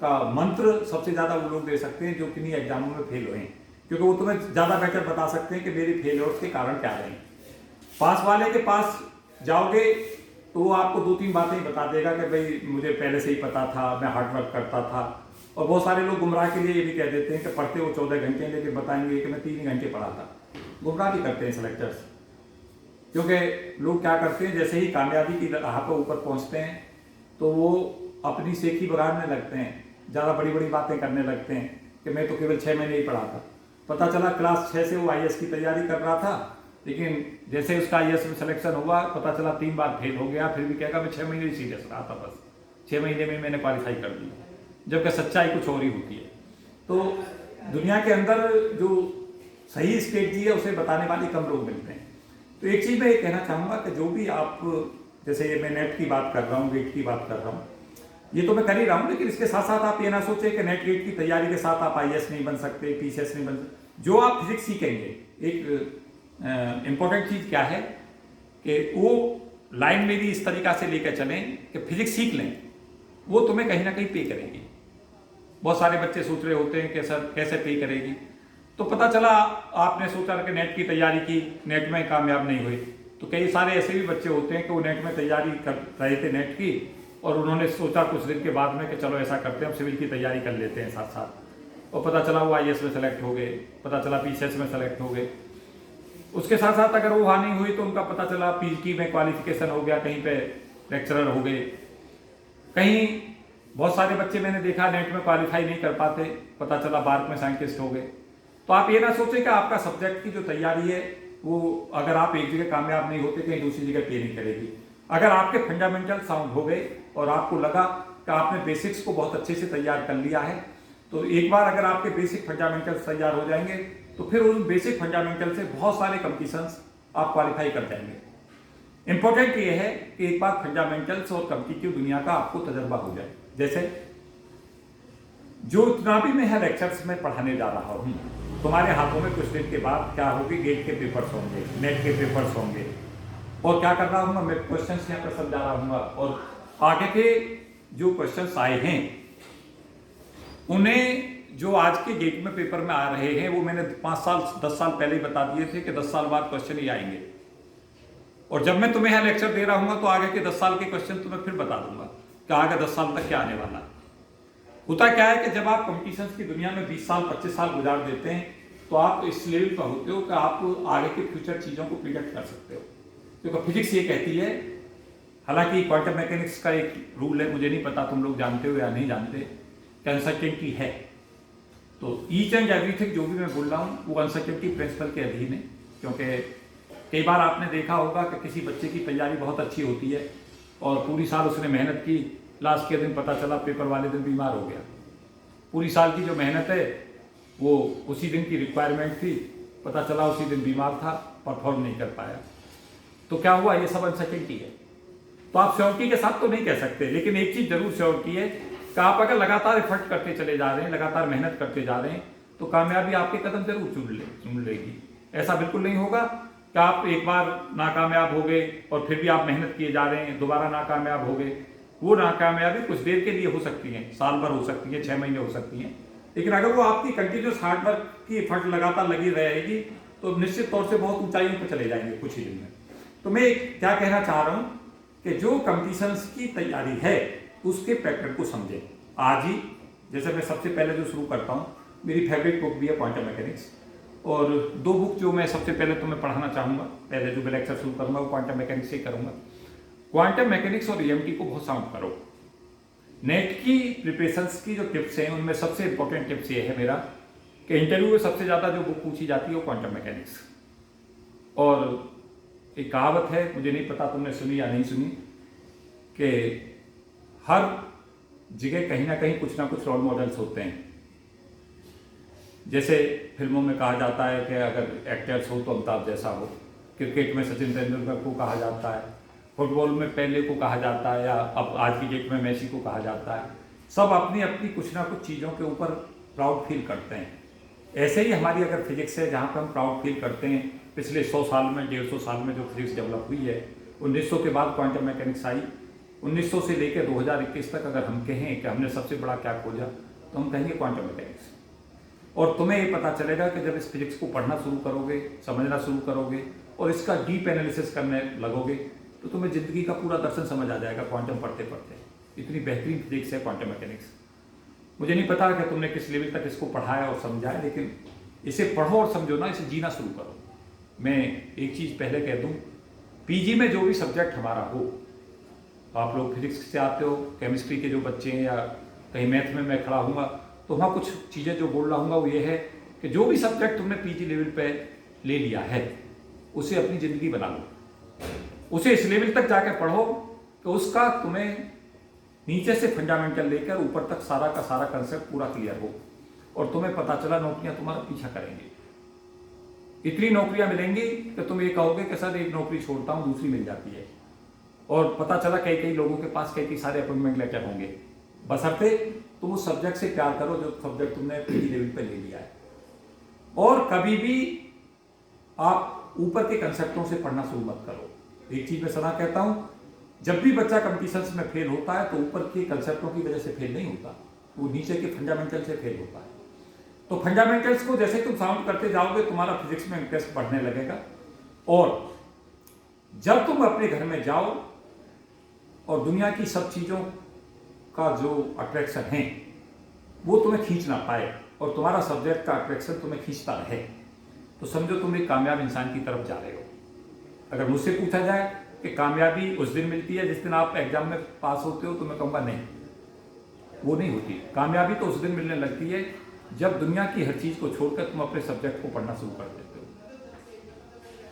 का मंत्र सबसे ज़्यादा वो लोग दे सकते हैं जो किन्हीं एग्जामों में फेल हुए हैं, क्योंकि वो तुम्हें ज़्यादा बेटर बता सकते हैं कि मेरे फेलियर्स के कारण क्या रहे। पास वाले के पास जाओगे तो वो आपको 2-3 बातें ही बता देगा कि भाई मुझे पहले से ही पता था, मैं हार्डवर्क करता था। और बहुत सारे लोग गुमराह के लिए ये भी कह देते हैं कि पढ़ते वो 14 घंटे, लेकिन बताएंगे कि मैं 3 घंटे पढ़ा था। गुमराह भी करते हैं सेलेक्टर्स, क्योंकि लोग क्या करते हैं जैसे ही कामयाबी की राह पर ऊपर पहुँचते हैं तो वो अपनी सेखी बगाड़ने लगते हैं, ज़्यादा बड़ी बड़ी बातें करने लगते हैं कि मैं तो केवल 6 महीने ही पढ़ा था। पता चला क्लास 6 से वो IAS की तैयारी कर रहा था, लेकिन जैसे उसका IAS में सिलेक्शन हुआ पता चला 3 बार फेल हो गया, फिर भी कहेगा मैं 6 महीने ही सीरियस रहा था, बस 6 महीने में मैंने क्वालिफाई कर दिया, जबकि सच्चाई कुछ और ही होती है। तो दुनिया के अंदर जो सही स्ट्रेटजी है उसे बताने वाले कम लोग मिलते हैं। तो एक चीज़ मैं ये कहना चाहूँगा कि जो भी आप, जैसे ये मैं नेट की बात कर रहा हूँ, गेट की बात कर रहा हूँ, ये तो मैं कर ही रहा हूँ, लेकिन इसके साथ साथ आप ये ना सोचें कि नेट गेट की तैयारी के साथ आप IAS नहीं बन सकते, PCS नहीं बन सकते। जो आप फिजिक्स सीखेंगे, एक इम्पोर्टेंट चीज़ क्या है कि वो लाइन में भी इस तरीका से लेकर चलें कि फिजिक्स सीख लें, वो तुम्हें कहीं ना कहीं पे करेगी। बहुत सारे बच्चे सोच रहे होते हैं कि सर कैसे पे करेगी, तो पता चला आपने सोचा कि नेट की तैयारी की, नेट में कामयाब नहीं हुई। तो कई सारे ऐसे भी बच्चे होते हैं कि वो नेट में तैयारी कर रहे थे नेट की, और उन्होंने सोचा कुछ दिन के बाद में कि चलो ऐसा करते हैं, हम सिविल की तैयारी कर लेते हैं साथ साथ, और पता चला वो IAS में सेलेक्ट हो गए, पता चला PCS में सेलेक्ट हो गए। उसके साथ साथ अगर वो वहाँ नहीं हुई तो उनका पता चला PhD में क्वालिफिकेशन हो गया, कहीं पे लेक्चरर हो गए। कहीं बहुत सारे बच्चे मैंने देखा नेट में क्वालिफाई नहीं कर पाते, पता चला बार्क में साइंटिस्ट हो गए। तो आप ये ना सोचें कि आपका सब्जेक्ट की जो तैयारी है वो अगर आप एक जगह कामयाब नहीं होते कहीं दूसरी जगह पे नहीं करेगी। अगर आपके फंडामेंटल साउंड हो गए और आपको लगा कि आपने बेसिक्स को बहुत अच्छे से तैयार कर लिया है, तो एक बार अगर आपके बेसिक फंडामेंटल्स तैयार हो जाएंगे तो फिर उन बेसिक फंडामेंटल से बहुत सारे कंपटीशंस आप क्वालिफाई कर जाएंगे। इंपॉर्टेंट ये है कि एक बार फंडामेंटल्स और कॉम्पिटिटिव दुनिया का आपको तजर्बा हो जाए। जैसे जो इतना भी मैं है लेक्चर्स में पढ़ाने जा रहा हूँ, तुम्हारे हाथों में कुछ दिन के बाद क्या होगी, गेट के पेपर्स होंगे, नेट के पेपर्स होंगे, और क्या कर रहा हूँ मैं क्वेश्चंस यहाँ पर समझा रहा हूँ, और आगे के जो क्वेश्चंस आए हैं उन्हें जो आज के गेट में पेपर में आ रहे हैं वो मैंने 5 साल 10 साल पहले ही बता दिए थे कि 10 साल बाद क्वेश्चन ही आएंगे। और जब मैं तुम्हें यहाँ लेक्चर दे रहा हूँ तो आगे के 10 साल के क्वेश्चन तुम्हें फिर बता दूंगा कि आगे 10 साल तक क्या आने वाला है। होता क्या है कि जब आप कॉम्पिटिशन्स की दुनिया में 20 साल 25 साल गुजार देते हैं तो आप इस लेवल पर होते हो कि आप आगे के फ्यूचर चीज़ों को प्रिडिक्ट कर सकते हो, क्योंकि फिजिक्स ये कहती है, हालांकि क्वांटम मैकेनिक्स का एक रूल है, मुझे नहीं पता तुम लोग जानते हो या नहीं जानते, कि अनसर्टेनिटी है। तो ईच एंड एवरीथिंग जो भी मैं बोल रहा हूँ वो अनसर्टेनिटी प्रिंसिपल के अधीन है। क्योंकि कई बार आपने देखा होगा कि किसी बच्चे की तैयारी बहुत अच्छी होती है और पूरी साल उसने मेहनत की, लास्ट के दिन पता चला पेपर वाले दिन बीमार हो गया। पूरी साल की जो मेहनत है वो उसी दिन की रिक्वायरमेंट थी, पता चला उसी दिन बीमार था, परफॉर्म नहीं कर पाया। तो क्या हुआ, ये सब अनसर्टेनिटी है। तो आप श्योरिटी के साथ तो नहीं कह सकते, लेकिन एक चीज़ जरूर श्योरिटी है कि आप अगर लगातार एफर्ट करते चले जा रहे हैं, लगातार मेहनत करते जा रहे हैं, तो कामयाबी आपके कदम जरूर चूम लेगी। ऐसा बिल्कुल नहीं होगा कि आप एक बार नाकामयाब हो गए और फिर भी आप मेहनत किए जा रहे हैं, दोबारा नाकामयाब हो गए। वो नाकामयाबी कुछ देर के लिए हो सकती है, साल भर हो सकती है, 6 महीने हो सकती हैं, लेकिन अगर वो आपकी कंटिन्यूस हार्डवर्क की एफर्ट लगातार लगी रहेगी तो निश्चित तौर से बहुत ऊंचाइयों पर चले जाएंगे कुछ ही दिन में। तो मैं क्या कहना चाह रहा हूँ कि जो कंपटीशंस की तैयारी है उसके पैटर्न को समझें आज ही। जैसे मैं सबसे पहले जो शुरू करता हूँ, मेरी फेवरेट बुक भी है क्वांटम मैकेनिक्स, और 2 बुक जो मैं सबसे पहले तुम्हें पढ़ाना चाहूँगा, पहले जो मैं लेक्चर शुरू करूँगा वो क्वांटम मैकेनिक्स से ही करूँगा। क्वांटम मैकेनिक्स और ईएमटी को बहुत साउंड करो। नेट की प्रिपरेशंस की जो टिप्स हैं उनमें सबसे इंपॉर्टेंट टिप्स ये है मेरा कि इंटरव्यू में सबसे ज़्यादा जो बुक पूछी जाती है वो क्वांटम मैकेनिक्स। और एक कहावत है, मुझे नहीं पता तुमने सुनी या नहीं सुनी, कि हर जगह कहीं ना कहीं कुछ ना कुछ रोल मॉडल्स होते हैं। जैसे फिल्मों में कहा जाता है कि अगर एक्टर्स हो तो अमिताभ जैसा हो, क्रिकेट में सचिन तेंदुलकर को कहा जाता है, फुटबॉल में पेले को कहा जाता है, या अब आज की डेट में मेसी को कहा जाता है। सब अपनी अपनी कुछ ना कुछ चीज़ों के ऊपर प्राउड फील करते हैं। ऐसे ही हमारी अगर फिजिक्स है जहाँ पर हम प्राउड फील करते हैं, पिछले 100 साल में 150 साल में जो फिजिक्स डेवलप हुई है, 1900 के बाद क्वांटम मैकेनिक्स आई, 1900 से लेकर 2021 तक अगर हम कहें कि हमने सबसे बड़ा क्या खोजा तो हम कहेंगे क्वांटम मैकेनिक्स। और तुम्हें ये पता चलेगा कि जब इस फिजिक्स को पढ़ना शुरू करोगे, समझना शुरू करोगे और इसका डीप एनालिसिस करने लगोगे तो तुम्हें जिंदगी का पूरा दर्शन समझ आ जाएगा क्वांटम पढ़ते पढ़ते। इतनी बेहतरीन फिजिक्स है क्वांटम मैकेनिक्स। मुझे नहीं पता कि तुमने किस लेवल तक इसको पढ़ा है और समझा है, लेकिन इसे पढ़ो और समझो ना, इसे जीना शुरू करो। मैं एक चीज़ पहले कह दूँ, पीजी में जो भी सब्जेक्ट हमारा हो, आप लोग फिजिक्स से आते हो, केमिस्ट्री के जो बच्चे हैं, या कहीं मैथ में मैं खड़ा हूँगा तो वहाँ कुछ चीज़ें जो बोल रहा हूँगा वो ये है कि जो भी सब्जेक्ट तुमने पीजी लेवल पे ले लिया है उसे अपनी ज़िंदगी बना लो, उसे इस लेवल तक जाकर पढ़ो तो उसका तुम्हें नीचे से फंडामेंटल लेकर ऊपर तक सारा का सारा कंसेप्ट पूरा क्लियर हो और तुम्हें पता चला नौकरियां तुम्हारा पीछा करेंगी। इतनी नौकरियां मिलेंगी कि तुम ये कहोगे कि सर एक नौकरी छोड़ता हूं दूसरी मिल जाती है, और पता चला कई कई लोगों के पास कई कई सारे अपॉइंटमेंट लेटर होंगे, बशर्ते तुम उस सब्जेक्ट से प्यार करो जो सब्जेक्ट तुमने पीजी लेवल पे ले लिया है। और कभी भी आप ऊपर के कंसेप्टों से पढ़ना शुरू मत करो। एक चीज मैं सदा कहता हूं, जब भी बच्चा कंपटीशंस में फेल होता है तो ऊपर के कंसेप्टों की वजह से फेल नहीं होता, वो नीचे के फंडामेंटल से फेल होता है। तो फंडामेंटल्स को जैसे तुम साउंड करते जाओगे तुम्हारा फिजिक्स में इंटरेस्ट बढ़ने लगेगा, और जब तुम अपने घर में जाओ और दुनिया की सब चीज़ों का जो अट्रैक्शन है वो तुम्हें खींच ना पाए और तुम्हारा सब्जेक्ट का अट्रैक्शन तुम्हें खींचता रहे, तो समझो तुम एक कामयाब इंसान की तरफ जा रहे हो। अगर मुझसे पूछा जाए कि कामयाबी उस दिन मिलती है जिस दिन आप एग्जाम में पास होते हो, तो मैं कहूँगा नहीं, वो नहीं होती। कामयाबी तो उस दिन मिलने लगती है जब दुनिया की हर चीज़ को छोड़कर तुम अपने सब्जेक्ट को पढ़ना शुरू कर देते हो।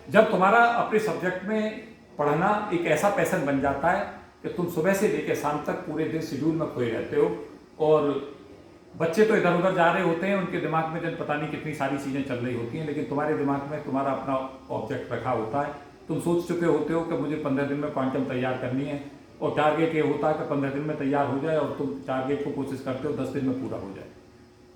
जब तुम्हारा अपने सब्जेक्ट में पढ़ना एक ऐसा पैशन बन जाता है कि तुम सुबह से लेकर शाम तक पूरे दिन शेड्यूल में खोए रहते हो। और बच्चे तो इधर उधर जा रहे होते हैं, उनके दिमाग में जब पता नहीं कितनी सारी चीज़ें चल रही होती हैं, लेकिन तुम्हारे दिमाग में तुम्हारा अपना ऑब्जेक्ट रखा होता है। तुम सोच चुके होते हो कि मुझे 15 दिन में क्वांटम तैयार करनी है, और टारगेट ये होता है कि 15 दिन में तैयार हो जाए, और तुम टारगेट को कोशिश करते हो 10 दिन में पूरा हो जाए।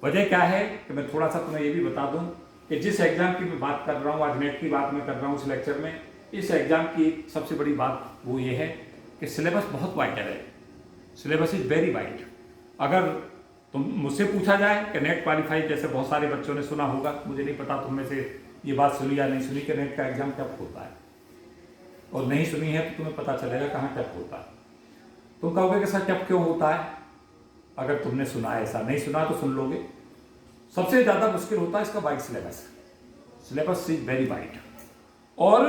वजह क्या है कि मैं थोड़ा सा तुम्हें ये भी बता दूं कि जिस एग्जाम की मैं बात कर रहा हूँ, आज नेट की बात मैं कर रहा हूँ इस लेक्चर में, इस एग्जाम की सबसे बड़ी बात वो ये है कि सिलेबस बहुत वाइडर है। Syllabus is very wide. अगर तुम मुझसे पूछा जाए कि नेट क्वालिफाई, जैसे बहुत सारे बच्चों ने सुना होगा, मुझे नहीं पता तुम में से ये बात सुनी या नहीं सुनी कि नेट का एग्जाम कब होता है, और नहीं सुनी है तो तुम्हें पता चलेगा कहाँ कब होता है। तुम कहोगे कि सर कब क्यों होता है? अगर तुमने सुना है, ऐसा नहीं सुना तो सुन लोगे। सबसे ज़्यादा मुश्किल होता है इसका wide syllabus. Syllabus is very wide. और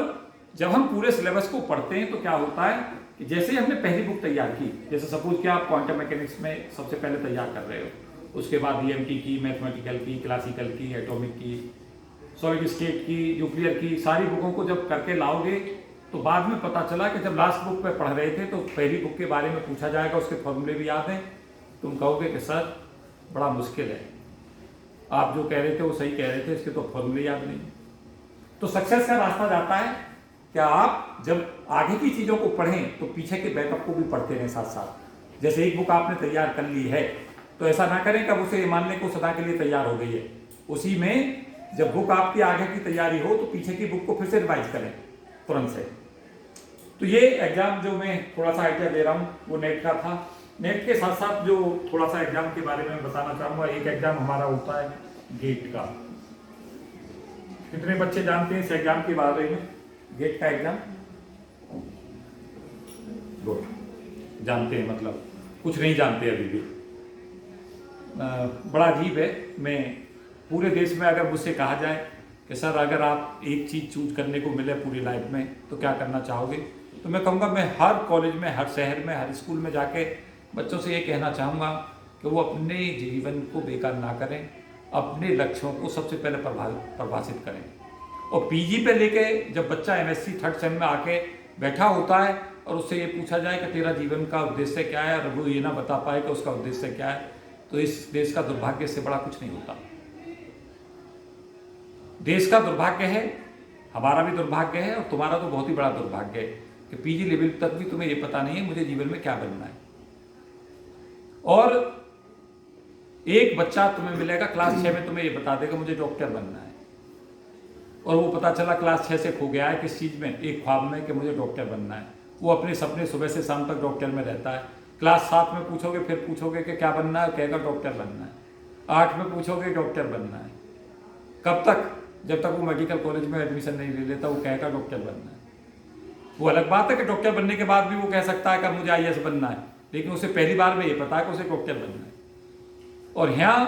जब हम पूरे सिलेबस को पढ़ते हैं तो क्या होता है कि जैसे ही हमने पहली बुक तैयार की, जैसे सपोज कि आप क्वांटम मैकेनिक्स में सबसे पहले तैयार कर रहे हो, उसके बाद ईएमटी की, मैथमेटिकल की, क्लासिकल की, एटॉमिक की, सॉलिड स्टेट की, न्यूक्लियर की, सारी बुकों को जब करके लाओगे तो बाद में पता चला कि जब लास्ट बुक पे पढ़ रहे थे तो पहली बुक के बारे में पूछा जाएगा, उसके फॉर्मूले भी याद हैं, तुम कहोगे कि सर बड़ा मुश्किल है, आप जो कह रहे थे वो सही कह रहे थे, इसके तो फॉर्मूले याद नहीं। तो सक्सेस का रास्ता जाता है कि आप जब आगे की चीज़ों को पढ़ें तो पीछे के बैकअप को भी पढ़ते रहें साथ साथ। जैसे एक बुक आपने तैयार कर ली है तो ऐसा ना करें कि अब उसे मान लें को सदा के लिए तैयार हो गई है। उसी में जब बुक आपकी आगे की तैयारी हो तो पीछे की बुक को फिर से रिवाइज करें तुरंत से। तो ये एग्जाम जो मैं थोड़ा सा आइडिया दे रहा हूँ वो नेट का था। नेट के साथ साथ जो थोड़ा सा एग्जाम के बारे में बताना चाहूँगा, एक एग्जाम हमारा होता है गेट का। कितने बच्चे जानते हैं इस एग्जाम के बारे में? गेट का एग्जाम गुड, जानते हैं, मतलब कुछ नहीं जानते अभी भी। बड़ा अजीब है। मैं पूरे देश में अगर मुझसे कहा जाए कि सर अगर आप एक चीज़ चूज करने को मिले पूरी लाइफ में तो क्या करना चाहोगे, तो मैं कहूँगा मैं हर कॉलेज में, हर शहर में, हर स्कूल में जाके बच्चों से ये कहना चाहूँगा कि वो अपने जीवन को बेकार ना करें, अपने लक्ष्यों को सबसे पहले परिभाषित करें। और पीजी पे लेके जब बच्चा एमएससी थर्ड सेम में आके बैठा होता है और उससे ये पूछा जाए कि तेरा जीवन का उद्देश्य क्या है, और वो ये ना बता पाए कि उसका उद्देश्य क्या है, तो इस देश का दुर्भाग्य से बड़ा कुछ नहीं होता। देश का दुर्भाग्य है, हमारा भी दुर्भाग्य है, और तुम्हारा तो बहुत ही बड़ा दुर्भाग्य है कि पीजी लेवल तक भी तुम्हें ये पता नहीं है मुझे जीवन में क्या बनना है। और एक बच्चा तुम्हें मिलेगा क्लास 6 में, तुम्हें ये बता देगा मुझे डॉक्टर बनना है, और वो पता चला क्लास 6 से खो गया है किस चीज़ में, एक ख्वाब में कि मुझे डॉक्टर बनना है। वो अपने सपने सुबह से शाम तक डॉक्टर में रहता है। क्लास 7 में पूछोगे, फिर पूछोगे कि क्या बनना है, कहेगा डॉक्टर बनना है। 8 में पूछोगे डॉक्टर बनना है। कब तक? जब तक वो मेडिकल कॉलेज में एडमिशन नहीं ले लेता वो कहेगा डॉक्टर बनना है। वो अलग बात है कि डॉक्टर बनने के बाद भी वो कह सकता है कि मुझे आईएएस बनना है, लेकिन उसे पहली बार में ये पता है कि उसे डॉक्टर बनना है। और यहाँ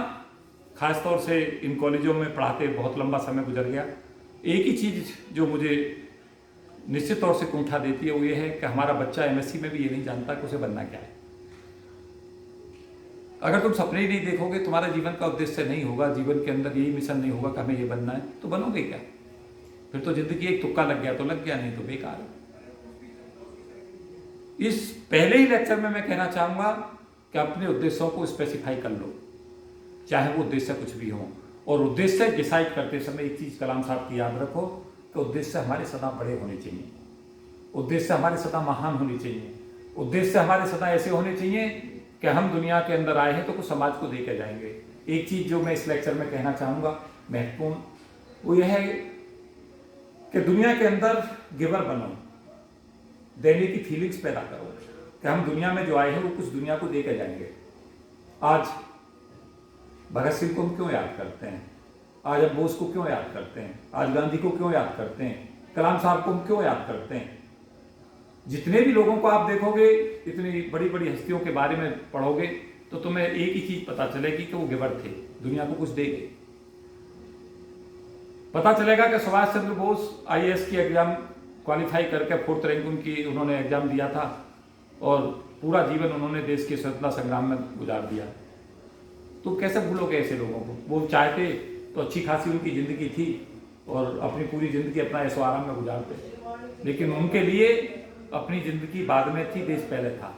खासतौर से इन कॉलेजों में पढ़ाते बहुत लंबा समय गुजर गया। एक ही चीज़ जो मुझे निश्चित तौर से कुंठा देती है वो ये है कि हमारा बच्चा एमएससी में भी ये नहीं जानता कि उसे बनना क्या है। अगर तुम सपने ही नहीं देखोगे, तुम्हारा जीवन का उद्देश्य नहीं होगा, जीवन के अंदर यही मिशन नहीं होगा कि हमें ये बनना है, तो बनोगे क्या? फिर तो जिंदगी एक तुक्का लग गया तो लग गया, नहीं तो बेकार है। इस पहले ही लेक्चर में मैं कहना चाहूँगा कि अपने उद्देश्यों को स्पेसिफाई कर लो, चाहे वो उद्देश्य कुछ भी हो। और उद्देश्य डिसाइड करते समय एक चीज़ कलाम साहब की याद रखो कि उद्देश्य हमारे सदा बड़े होने चाहिए, उद्देश्य हमारे सदा महान होने चाहिए, उद्देश्य हमारे सदा ऐसे होने चाहिए कि हम दुनिया के अंदर आए हैं तो कुछ समाज को दे के जाएंगे। एक चीज़ जो मैं इस लेक्चर में कहना चाहूँगा महत्वपूर्ण, वो यह है कि दुनिया के अंदर गिवर बनो, देने की फीलिंग्स पैदा करो कि हम दुनिया में जो आए हैं वो कुछ दुनिया को दे के जाएंगे। आज भगत सिंह को हम क्यों याद करते हैं? आज हम बोस को क्यों याद करते हैं? आज गांधी को क्यों याद करते हैं? कलाम साहब को हम क्यों याद करते हैं? जितने भी लोगों को आप देखोगे, इतनी बड़ी बड़ी हस्तियों के बारे में पढ़ोगे तो तुम्हें एक ही चीज पता चलेगी कि वो गिवर थे, दुनिया को कुछ दे गए। पता चलेगा कि सुभाष चंद्र बोस आईएएस की एग्जाम क्वालिफाई करके 4th रैंक उनकी उन्होंने एग्जाम दिया था और पूरा जीवन उन्होंने देश के स्वतंत्रता संग्राम में गुजार दिया। तुम कैसे भूलोगे ऐसे लोगों को? वो चाहते तो अच्छी खासी उनकी ज़िंदगी थी और अपनी पूरी ज़िंदगी अपना ऐशो आराम में गुजारते, लेकिन उनके लिए अपनी ज़िंदगी बाद में थी, देश पहले था।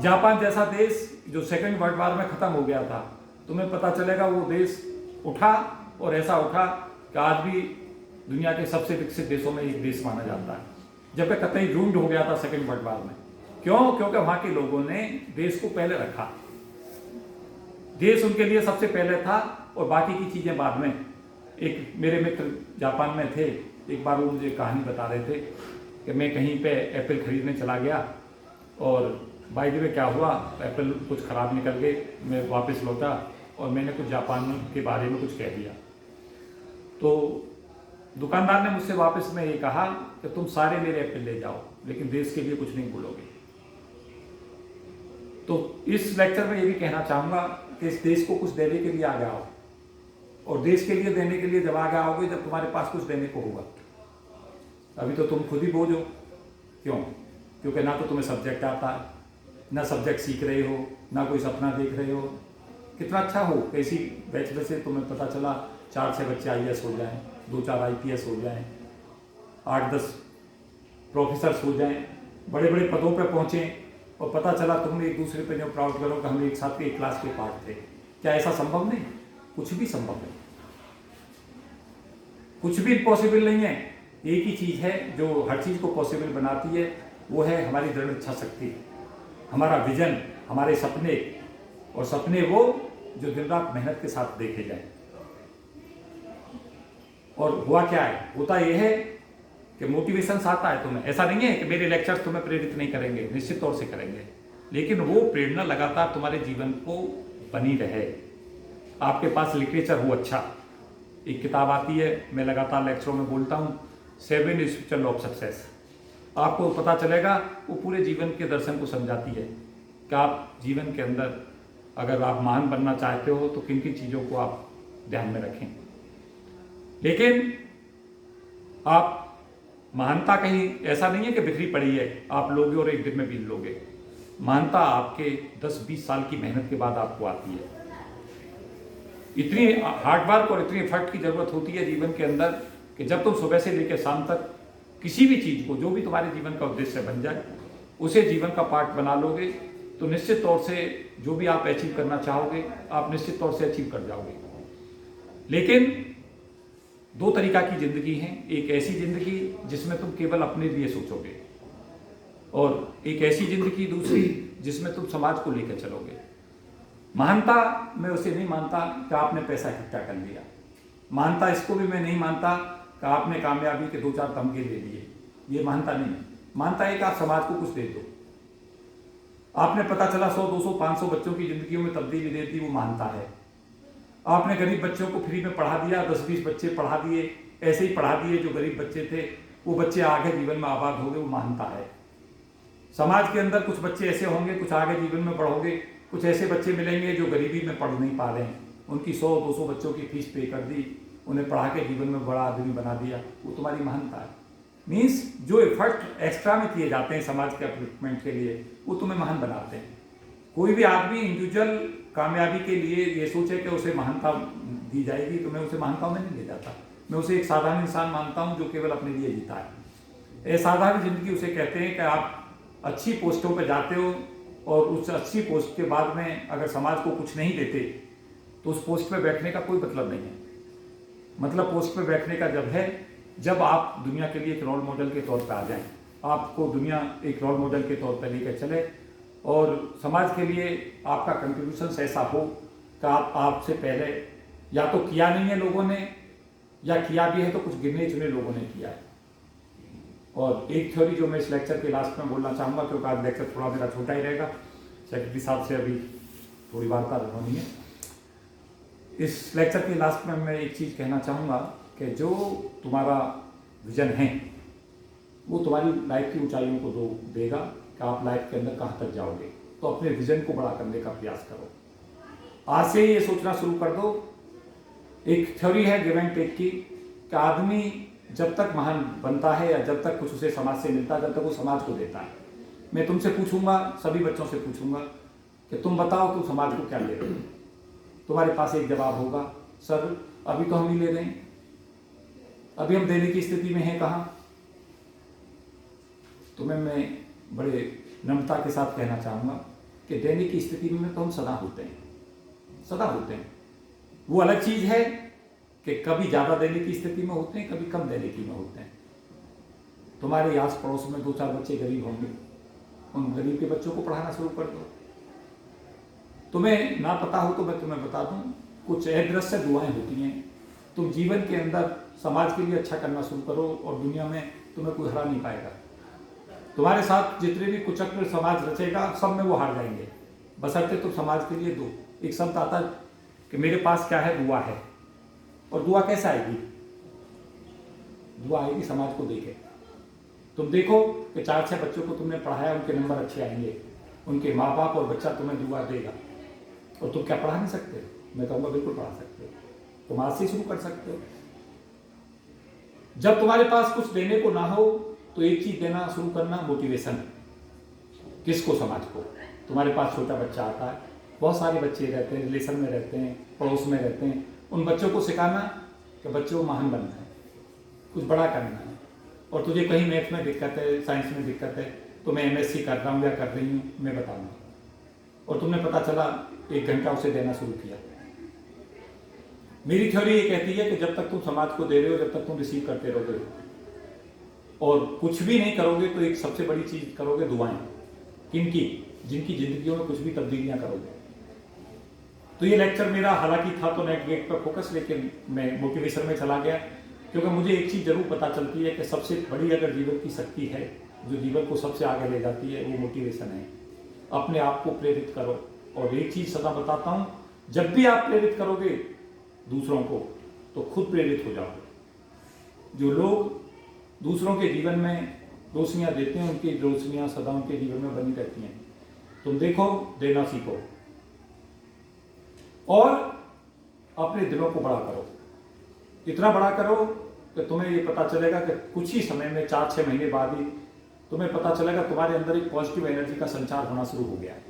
जापान जैसा देश जो सेकेंड वर्ल्ड वॉर में ख़त्म हो गया था, तुम्हें पता चलेगा वो देश उठा, और ऐसा उठा कि आज भी दुनिया के सबसे विकसित देशों में एक देश माना जाता है, जबकि कतई रूल्ड हो गया था सेकेंड वर्ल्ड वॉर में। क्यों? क्योंकि वहाँ के लोगों ने देश को पहले रखा, देश उनके लिए सबसे पहले था और बाकी की चीज़ें बाद में। एक मेरे मित्र जापान में थे, एक बार वो मुझे कहानी बता रहे थे कि मैं कहीं पे एप्पल खरीदने चला गया और बाय द वे क्या हुआ, एप्पल कुछ ख़राब निकल गए, मैं वापस लौटा और मैंने कुछ जापान के बारे में कुछ कह दिया। तो दुकानदार ने मुझसे वापस में ये कहा कि तुम सारे मेरे एप्पल ले जाओ, लेकिन देश के लिए कुछ नहीं भूलोगे। तो इस लेक्चर में ये भी कहना चाहूँगा कि इस देश को कुछ देने के लिए आगे आओ, और देश के लिए देने के लिए जब आगे आओगे जब तुम्हारे पास कुछ देने को होगा। अभी तो तुम खुद ही बोझ हो। क्यों? क्योंकि ना तो तुम्हें सब्जेक्ट आता है, ना सब्जेक्ट सीख रहे हो, ना कोई सपना देख रहे हो। कितना अच्छा हो कैसी बैचलर से तुम्हें पता चला 4-6 बच्चे IAS हो जाएं, 2-4 IPS हो जाएं, 8-10 प्रोफेसर्स हो जाएं, बड़े बड़े पदों पर पहुँचें, और पता चला तुम एक दूसरे पे जो प्राउड करो कि हम एक साथ एक क्लास के पार्ट थे। क्या ऐसा संभव नहीं? कुछ भी संभव है, कुछ भी इम्पॉसिबल नहीं है। एक ही चीज़ है जो हर चीज़ को पॉसिबल बनाती है, वो है हमारी दृढ़ इच्छा शक्ति, हमारा विजन, हमारे सपने, और सपने वो जो दिन रात मेहनत के साथ देखे जाए। और हुआ क्या है? होता यह है कि मोटिवेशन आता है तुम्हें। ऐसा नहीं है कि मेरे लेक्चर्स तुम्हें प्रेरित नहीं करेंगे, निश्चित तौर से करेंगे, लेकिन वो प्रेरणा लगातार तुम्हारे जीवन को बनी रहे। आपके पास लिटरेचर हो अच्छा, एक किताब आती है, मैं लगातार लेक्चरों में बोलता हूँ, 7 स्पिरिचुअल लॉ ऑफ सक्सेस। आपको पता चलेगा वो पूरे जीवन के दर्शन को समझाती है कि आप जीवन के अंदर अगर आप महान बनना चाहते हो तो किन किन चीज़ों को आप ध्यान में रखें। लेकिन आप महानता कहीं ऐसा नहीं है कि बिखरी पड़ी है, आप लोगे और एक दिन में बीत लोगे। महानता आपके 10-20 साल की मेहनत के बाद आपको आती है। इतनी हार्डवर्क और इतनी एफर्ट की ज़रूरत होती है जीवन के अंदर कि जब तुम सुबह से लेकर शाम तक किसी भी चीज़ को, जो भी तुम्हारे जीवन का उद्देश्य बन जाए, उसे जीवन का पार्ट बना लोगे तो निश्चित तौर से जो भी आप अचीव करना चाहोगे आप निश्चित तौर से अचीव कर जाओगे। लेकिन 2 तरीका की ज़िंदगी है, एक ऐसी ज़िंदगी जिसमें तुम केवल अपने लिए सोचोगे, और एक ऐसी ज़िंदगी दूसरी जिसमें तुम समाज को लेकर चलोगे। महानता मैं उसे नहीं मानता कि आपने पैसा इकट्ठा कर लिया, महानता इसको भी मैं नहीं मानता कि आपने कामयाबी के 2-4 तमगे ले लिए, ये महानता नहीं है। महानता है कि आप समाज को कुछ दे दो। आपने पता चला 100, 200, 500 बच्चों की जिंदगियों में तब्दीली दे दी, वो महानता है। आपने गरीब बच्चों को फ्री में पढ़ा दिया, 10-20 बच्चे पढ़ा दिए, ऐसे ही पढ़ा दिए जो गरीब बच्चे थे, वो बच्चे आगे जीवन में आबाद हो गए, वो महानता है। समाज के अंदर कुछ बच्चे ऐसे होंगे, कुछ आगे जीवन में बढ़ोगे, कुछ ऐसे बच्चे मिलेंगे जो गरीबी में पढ़ नहीं पा रहे हैं, उनकी 100-200 बच्चों की फीस पे कर दी, उन्हें पढ़ा के जीवन में बड़ा आदमी बना दिया, वो तुम्हारी महानता है। मीन्स जो एफर्ट एक्स्ट्रा में किए जाते हैं समाज के अपलिफ्टमेंट के लिए, वो तुम्हें महान बनाते हैं। कोई भी आदमी इंडिविजुअल कामयाबी के लिए ये सोचे कि उसे महानता दी जाएगी, तो मैं उसे महानता में नहीं ले जाता। मैं उसे एक साधारण इंसान मानता हूँ जो केवल अपने लिए जीता है। असाधारण जिंदगी उसे कहते हैं कि आप अच्छी पोस्टों पर जाते हो और उस अच्छी पोस्ट के बाद में अगर समाज को कुछ नहीं देते तो उस पोस्ट पे बैठने का कोई मतलब नहीं है। मतलब पोस्ट पे बैठने का जब है जब आप दुनिया के लिए एक रोल मॉडल के तौर पे आ जाएं, आपको दुनिया एक रोल मॉडल के तौर पे लेकर चले और समाज के लिए आपका कंट्रीब्यूशन ऐसा हो कि आपसे पहले या तो किया नहीं है लोगों ने, या किया भी है तो कुछ गिने चुने लोगों ने किया है। और एक थ्योरी जो मैं इस लेक्चर के लास्ट में बोलना चाहूँगा, क्योंकि आज लेक्चर थोड़ा मेरा छोटा ही रहेगा, सेक्रेटरी साहब से अभी थोड़ी वार्ता होनी है। इस लेक्चर के लास्ट में मैं एक चीज़ कहना चाहूँगा कि जो तुम्हारा विजन है वो तुम्हारी लाइफ की ऊंचाइयों को देगा कि आप लाइफ के अंदर कहाँ तक जाओगे। तो अपने विजन को बड़ा करने का प्रयास करो। आज से ये सोचना शुरू कर दो। एक थ्योरी है गिव एंड टेक की कि आदमी जब तक महान बनता है या जब तक कुछ उसे समाज से मिलता है, जब तक वो समाज को देता है। मैं तुमसे पूछूंगा, सभी बच्चों से पूछूंगा कि तुम बताओ तुम समाज को क्या दे रहे हो। तुम्हारे पास एक जवाब होगा, सर अभी तो हम ही ले रहे हैं, अभी हम देने की स्थिति में हैं कहाँ। तुम्हें मैं बड़े नम्रता के साथ कहना चाहूँगा कि देने की स्थिति में तो हम सदा होते हैं, सदा होते हैं। वो अलग चीज़ है कि कभी ज़्यादा देने की स्थिति में होते हैं, कभी कम देने की में होते हैं। तुम्हारे आस पड़ोस में 2-4 बच्चे गरीब होंगे, उन गरीब के बच्चों को पढ़ाना शुरू कर दो। तुम्हें ना पता हो तो मैं तुम्हें बता दूं, कुछ अदृश्य दुआएं होती हैं। तुम जीवन के अंदर समाज के लिए अच्छा करना शुरू करो और दुनिया में तुम्हें कोई हरा नहीं पाएगा। तुम्हारे साथ जितने भी कुचक्र समाज रचेगा सब में वो हार जाएंगे, बशर्ते तुम समाज के लिए दो। एक शब्द आता है कि मेरे पास क्या है, दुआ है। और दुआ कैसे आएगी? दुआ आएगी समाज को देखे। तुम देखो कि 4-6 बच्चों को तुमने पढ़ाया, उनके नंबर अच्छे आएंगे, उनके माँ बाप और बच्चा तुम्हें दुआ देगा। और तुम क्या पढ़ा नहीं सकते? मैं कहूँगा बिल्कुल पढ़ा सकते हो। तुम आज से शुरू कर सकते हो। जब तुम्हारे पास कुछ देने को ना हो तो एक चीज देना शुरू करना, मोटिवेशन। किसको? समाज को। तुम्हारे पास छोटा बच्चा आता है, बहुत सारे बच्चे रहते हैं, रिलेशन में रहते हैं, पड़ोस में रहते हैं, उन बच्चों को सिखाना कि बच्चों को महान बनना है, कुछ बड़ा करना है। और तुझे कहीं मैथ में दिक्कत है, साइंस में दिक्कत है, तो मैं MSc कर रहा हूँ या कर रही हूँ, मैं बताऊँगा। और तुमने पता चला 1 घंटा उसे देना शुरू किया। मेरी थ्योरी ये कहती है कि जब तक तुम समाज को दे रहे हो, जब तक तुम रिसीव करते रहोगे और कुछ भी नहीं करोगे, तो एक सबसे बड़ी चीज करोगे, दुआएं। किनकी? जिनकी जिंदगियों में कुछ भी तब्दीलियां करोगे। तो ये लेक्चर मेरा हालांकि था तो नेट गेट पर फोकस, लेकिन मैं मोटिवेशन में चला गया, क्योंकि मुझे एक चीज जरूर पता चलती है कि सबसे बड़ी अगर जीवन की शक्ति है, जो जीवन को सबसे आगे ले जाती है, वो मोटिवेशन है। अपने आप को प्रेरित करो। और एक चीज सदा बताता हूं, जब भी आप प्रेरित करोगे दूसरों को, तो खुद प्रेरित हो जाओगे। जो लोग दूसरों के जीवन में रोशनियां देते हैं, उनकी रोशनियां सदा उनके जीवन में बनी रहती हैं। तुम देखो, देना सीखो और अपने दिलों को बड़ा करो। इतना बड़ा करो कि तुम्हें ये पता चलेगा कि कुछ ही समय में, 4-6 महीने बाद ही तुम्हें पता चलेगा तुम्हारे अंदर एक पॉजिटिव एनर्जी का संचार होना शुरू हो गया है।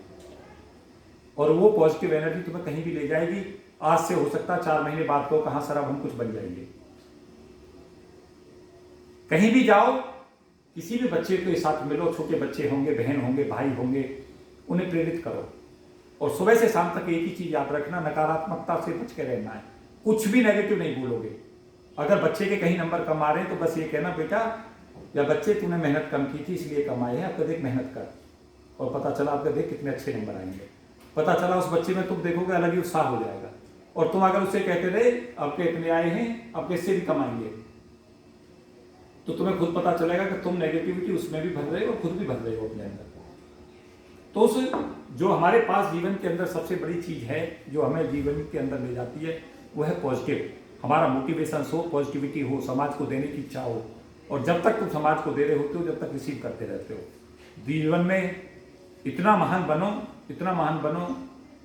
और वो पॉजिटिव एनर्जी तुम्हें कहीं भी ले जाएगी। आज से हो सकता है 4 महीने बाद को कहां सर अब हम कुछ बन जाएंगे। कहीं भी जाओ, किसी भी बच्चे के साथ मिलो, छोटे बच्चे होंगे, बहन होंगे, भाई होंगे, उन्हें प्रेरित करो। और सुबह से शाम तक एक ही चीज याद रखना, नकारात्मकता से बच के रहना है। कुछ भी नेगेटिव नहीं बोलोगे। अगर बच्चे के कहीं नंबर कम आ रहे हैं तो बस ये कहना, बेटा या बच्चे तूने मेहनत कम की थी इसलिए कम आए हैं, अब देख मेहनत कर। और पता चला आपका देख कितने अच्छे नंबर आएंगे। पता चला उस बच्चे में तुम देखोगे अलग ही उत्साह हो जाएगा। और तुम अगर उससे कहते रहे आपके इतने आए हैं, अब इससे भी कम आएंगे, तो तुम्हें खुद पता चलेगा कि तुम नेगेटिविटी उसमें भी भर रहे हो और खुद भी भर रहे हो अपने अंदर। तो उस जो हमारे पास जीवन के अंदर सबसे बड़ी चीज है, जो हमें जीवन के अंदर ले जाती है, वो है पॉजिटिव। हमारा मोटिवेशन हो, पॉजिटिविटी हो, समाज को देने की इच्छा हो। और जब तक तुम समाज को दे रहे होते हो, जब तक रिसीव करते रहते हो। जीवन में इतना महान बनो, इतना महान बनो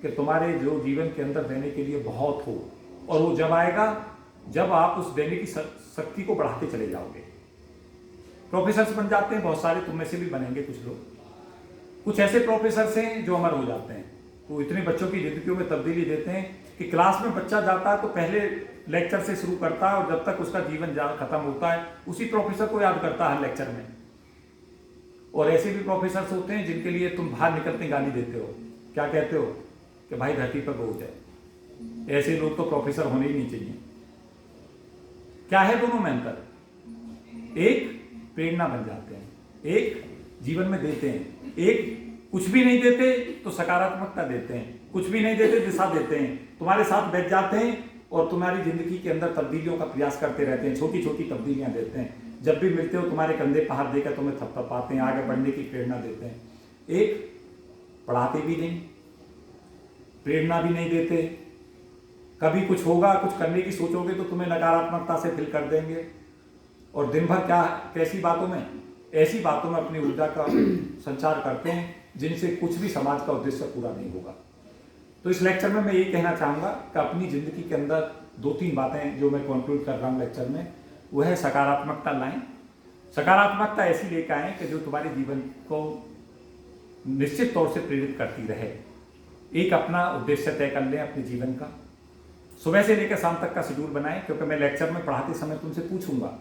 कि तुम्हारे जो जीवन के अंदर देने के लिए बहुत हो। और वो जब आएगा जब आप उस देने की शक्ति को बढ़ाते चले जाओगे। प्रोफेसर्स बन जाते हैं बहुत सारे, तुम में से भी बनेंगे कुछ लोग। कुछ ऐसे प्रोफेसर्स हैं जो अमर हो जाते हैं। वो इतने बच्चों की जिंदगियों में तब्दीली देते हैं कि क्लास में बच्चा जाता है तो पहले लेक्चर से शुरू करता है और जब तक उसका जीवन खत्म होता है उसी प्रोफेसर को याद करता है लेक्चर में। और ऐसे भी प्रोफेसर्स होते हैं जिनके लिए तुम बाहर निकलते गाली देते हो, क्या कहते हो कि भाई धरती पर बोझ है। ऐसे लोग तो प्रोफेसर होने ही नहीं चाहिए। क्या है दोनों में अंतर? एक प्रेरणा बन जाते हैं, एक जीवन में देते हैं, एक कुछ भी नहीं देते तो सकारात्मकता देते हैं, कुछ भी नहीं देते दिशा देते हैं, तुम्हारे साथ बैठ जाते हैं और तुम्हारी जिंदगी के अंदर तब्दीलियों का प्रयास करते रहते हैं, छोटी छोटी तब्दीलियां देते हैं। जब भी मिलते हो तुम्हारे कंधे पर हाथ देकर तुम्हें थपथपाते हैं, आगे बढ़ने की प्रेरणा देते हैं। एक पढ़ाते भी नहीं, प्रेरणा भी नहीं देते, कभी कुछ होगा, कुछ करने की सोचोगे तो तुम्हें नकारात्मकता से फिल कर देंगे। और दिन भर क्या कैसी बातों में, ऐसी बातों में अपनी ऊर्जा का संचार करते हैं जिनसे कुछ भी समाज का उद्देश्य पूरा नहीं होगा। तो इस लेक्चर में मैं ये कहना चाहूँगा कि अपनी जिंदगी के अंदर 2-3 बातें जो मैं कंक्लूड कर रहा हूँ लेक्चर में, वह है सकारात्मकता लाएं। सकारात्मकता ऐसी लेकर आएँ कि जो तुम्हारे जीवन को निश्चित तौर से प्रेरित करती रहे। एक अपना उद्देश्य तय कर लें अपने जीवन का, सुबह से लेकर शाम तक का शेड्यूल बनाएं, क्योंकि मैं लेक्चर में पढ़ाते समय तुमसे पूछूंगा,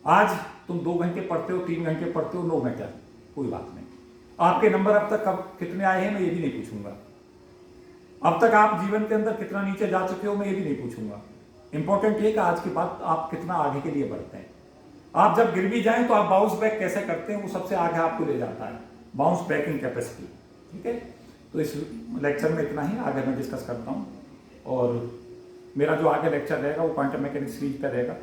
आज तुम 2 घंटे पढ़ते हो, 3 घंटे पढ़ते हो, नो मैटर, कोई बात नहीं। आपके नंबर अब तक कब कितने आए हैं मैं ये भी नहीं पूछूंगा। अब तक आप जीवन के अंदर कितना नीचे जा चुके हो मैं ये भी नहीं पूछूंगा। इंपॉर्टेंट ये कि आज के बाद आप कितना आगे के लिए बढ़ते हैं। आप जब गिर भी जाएं तो आप बाउंस बैक कैसे करते हैं, वो सबसे आगे आपको ले जाता है, बाउंस बैकिंग कैपेसिटी। ठीक है, तो इस लेक्चर में इतना ही, आगे मैं डिस्कस करता हूँ। और मेरा जो आगे लेक्चर रहेगा वो क्वांटम मैकेनिक्स सीरीज पर रहेगा।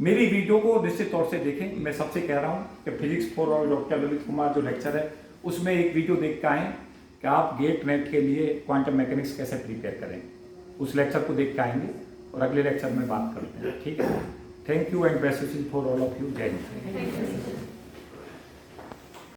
मेरी वीडियो को निश्चित तौर से देखें, मैं सबसे कह रहा हूँ कि फिजिक्स फॉर और डॉक्टर ललित कुमार जो लेक्चर है उसमें एक वीडियो देख के आएँ कि आप गेट नेट के लिए क्वांटम मैकेनिक्स कैसे प्रिपेयर करें, उस लेक्चर को देख के आएंगे और अगले लेक्चर में बात करते हैं। ठीक है, thank you and best wishes for all of you. जय हिंद।